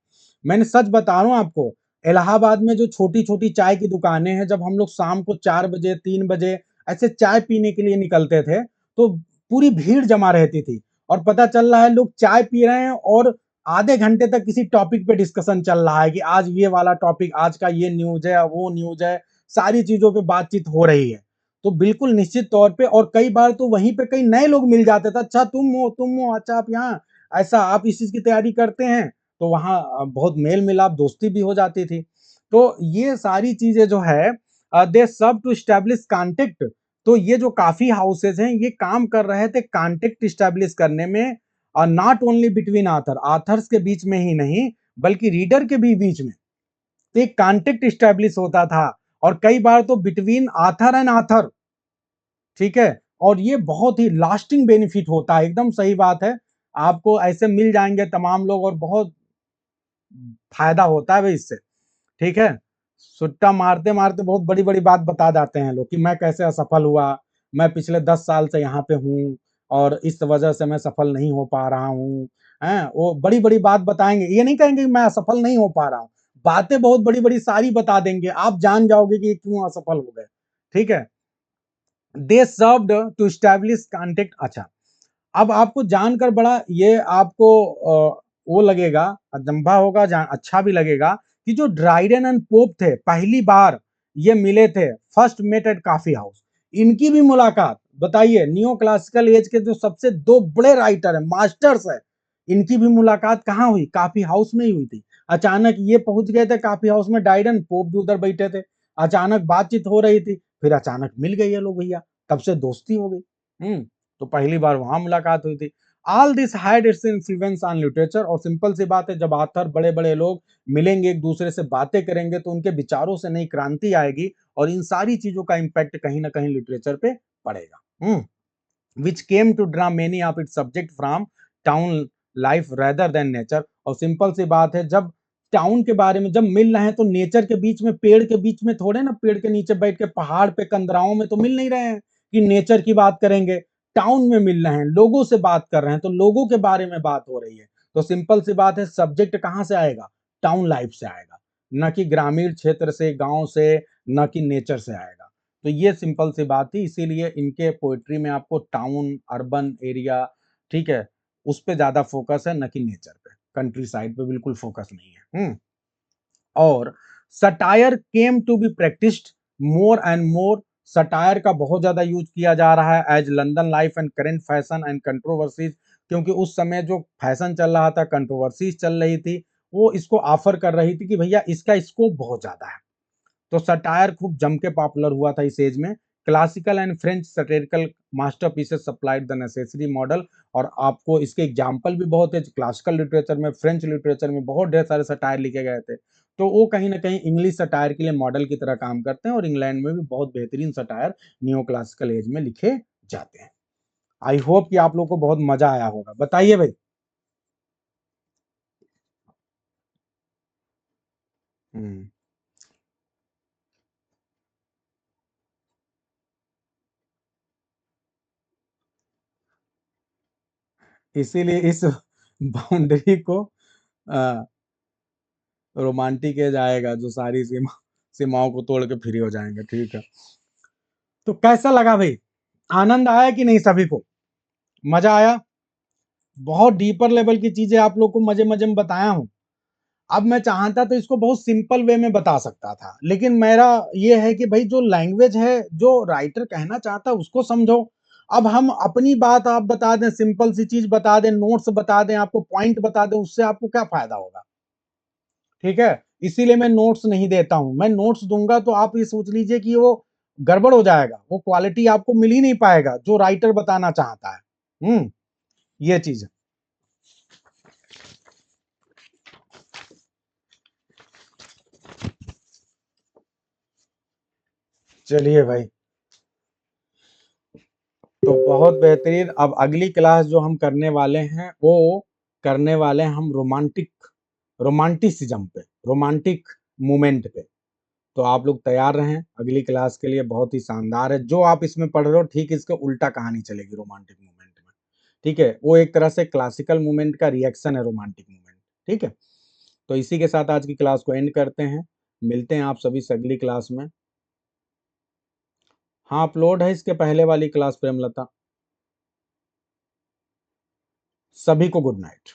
मैंने सच बता रहा हूँ आपको, इलाहाबाद में जो छोटी छोटी चाय की दुकानें हैं, जब हम लोग शाम को 4 बजे 3 बजे ऐसे चाय पीने के लिए निकलते थे, तो पूरी भीड़ जमा रहती थी। और पता चल रहा है लोग चाय पी रहे हैं और आधे घंटे तक किसी टॉपिक पे डिस्कशन चल रहा है कि आज ये वाला टॉपिक, आज का ये न्यूज है, वो न्यूज है, सारी चीजों पे बातचीत हो रही है। तो बिल्कुल निश्चित तौर पे, और कई बार तो वहीं पे कई नए लोग मिल जाते थे। अच्छा तुम हो, अच्छा आप यहाँ, ऐसा आप इस चीज की तैयारी करते हैं। तो वहाँ बहुत मेल मिलाप, दोस्ती भी हो जाती थी। तो ये सारी चीजें जो है, दे सब टू स्टैब्लिश कांटेक्ट। तो ये जो काफी हाउसेज हैं, ये काम कर रहे थे कांटेक्ट स्टैब्लिश करने में। और not only between author, authors के बीच में ही नहीं, बल्कि रीडर के भी बीच में। तो एक कांटेक्ट स्टैब्लिश होता था। और कई बार तो बिटवीन आथर एंड आथर। ठीक है। और ये बहुत ही लास्टिंग बेनिफिट होता है, एकदम सही बात है। आपको ऐसे मिल जाएंगे तमाम लोग, और बहुत फायदा होता है भाई इससे। ठीक है। सुट्टा मारते मारते बहुत बड़ी बड़ी बात बता जाते हैं लोग कि मैं कैसे असफल हुआ, मैं पिछले 10 साल से यहाँ पे हूँ, और इस वजह से मैं सफल नहीं हो पा रहा हूँ। हैं, वो बड़ी बड़ी बात बताएंगे, ये नहीं कहेंगे कि मैं असफल नहीं हो पा रहा हूँ। बातें बहुत बड़ी बड़ी सारी बता देंगे, आप जान जाओगे कि क्यों असफल हो गए। ठीक है। दे सर्व्ड टू स्टैब्लिश कॉन्टेक्ट। अच्छा, अब आपको जानकर बड़ा ये आपको वो लगेगा, अचंभा होगा, अच्छा भी लगेगा कि जो ड्राइडन एंड पोप थे, पहली बार ये मिले थे, first met at coffee house. इनकी भी मुलाकात, बताइए, नियो क्लासिकल एज के जो सबसे दो बड़े राइटर है, मास्टर्स है, इनकी भी मुलाकात कहाँ हुई? कॉफी हाउस में ही हुई थी। अचानक ये पहुंच गए थे कॉफी हाउस में, ड्राइडन, पोप भी उधर बैठे थे। अचानक बातचीत हो रही थी, फिर अचानक मिल गए ये लोग भैया, तब से दोस्ती हो गई। तो पहली बार वहां मुलाकात हुई थी। All this had its influence on literature. और सिंपल सी बात है, जब ऑथर बड़े बड़े लोग मिलेंगे, एक दूसरे से बातें करेंगे, तो उनके विचारों से नई क्रांति आएगी, और इन सारी चीजों का इम्पैक्ट कहीं ना कहीं लिटरेचर पे पड़ेगा। Which came to draw many of it subject from town life rather than nature. और सिंपल सी बात है, जब टाउन के बारे में जब मिल रहे हैं, तो नेचर के बीच में, पेड़ के बीच में थोड़े ना, पेड़ के नीचे बैठ के पहाड़ पे कंदराओं में तो मिल नहीं रहे हैं कि नेचर की बात करेंगे। टाउन में मिल रहे हैं, लोगों से बात कर रहे हैं, तो लोगों के बारे में बात हो रही है। तो सिंपल सी बात है, सब्जेक्ट कहां से आएगा? टाउन लाइफ से आएगा, न कि ग्रामीण क्षेत्र से, गांव से, न कि नेचर से आएगा। तो ये सिंपल सी बात थी, इसीलिए इनके पोएट्री में आपको टाउन, अर्बन एरिया, ठीक है, उस पे ज्यादा फोकस है, न कि नेचर पे, कंट्री साइड पे बिल्कुल फोकस नहीं है। और satire came to be practised more and more. Satire का बहुत ज्यादा यूज किया जा रहा है as London life and current fashion and controversies. क्योंकि उस समय जो फैशन चल रहा था, कंट्रोवर्सीज चल रही थी, वो इसको ऑफर कर रही थी कि भैया इसका स्कोप बहुत ज्यादा है। तो सटायर खूब जम के पॉपुलर हुआ था इस एज में। Classical and French satirical masterpieces supplied the necessary model. और आपको इसके एग्जाम्पल भी बहुत है, क्लासिकल लिटरेचर में, फ्रेंच लिटरेचर में बहुत ढेर सारे सटायर लिखे गए थे। तो वो कहीं ना कहीं इंग्लिश सटायर के लिए मॉडल की तरह काम करते हैं, और इंग्लैंड में भी बहुत बेहतरीन सटायर नियो क्लासिकल एज में लिखे जाते हैं। आई होप कि आप लोग को बहुत मजा आया होगा। बताइए भाई। हम्म। इसीलिए इस बाउंड्री को रोमांटिक एज आएगा, जो सारी सीमाओं को तोड़ के फ्री हो जाएंगे। ठीक है। तो कैसा लगा भाई? आनंद आया कि नहीं सभी को? मजा आया? बहुत डीपर लेवल की चीजें आप लोग को मजे मजे में बताया हूं। अब मैं चाहता तो इसको बहुत सिंपल वे में बता सकता था, लेकिन मेरा ये है कि भाई जो लैंग्वेज है, जो राइटर कहना चाहता है उसको समझो। अब हम अपनी बात आप बता दें, सिंपल सी चीज बता दें, नोट्स बता दें, आपको पॉइंट बता दें, उससे आपको क्या फायदा होगा? ठीक है, इसीलिए मैं नोट्स नहीं देता हूं। मैं नोट्स दूंगा तो आप ये सोच लीजिए कि वो गड़बड़ हो जाएगा, वो क्वालिटी आपको मिल ही नहीं पाएगा जो राइटर बताना चाहता है। ये चीज है। चलिए भाई, तो बहुत बेहतरीन। अब अगली क्लास जो हम करने वाले हैं वो करने वाले हैं हम रोमांटिसिज्म पे, रोमांटिक मूवमेंट पे। तो आप लोग तैयार रहें अगली क्लास के लिए, बहुत ही शानदार है। जो आप इसमें पढ़ रहे हो ठीक इसके उल्टा कहानी चलेगी रोमांटिक मूवमेंट में। ठीक है, वो एक तरह से क्लासिकल मूवमेंट का रिएक्शन है रोमांटिक मूवमेंट। ठीक है, तो इसी के साथ आज की क्लास को एंड करते हैं। मिलते हैं आप सभी से अगली क्लास में। हाँ, अपलोड है इसके पहले वाली क्लास प्रेमलता। सभी को गुड नाइट।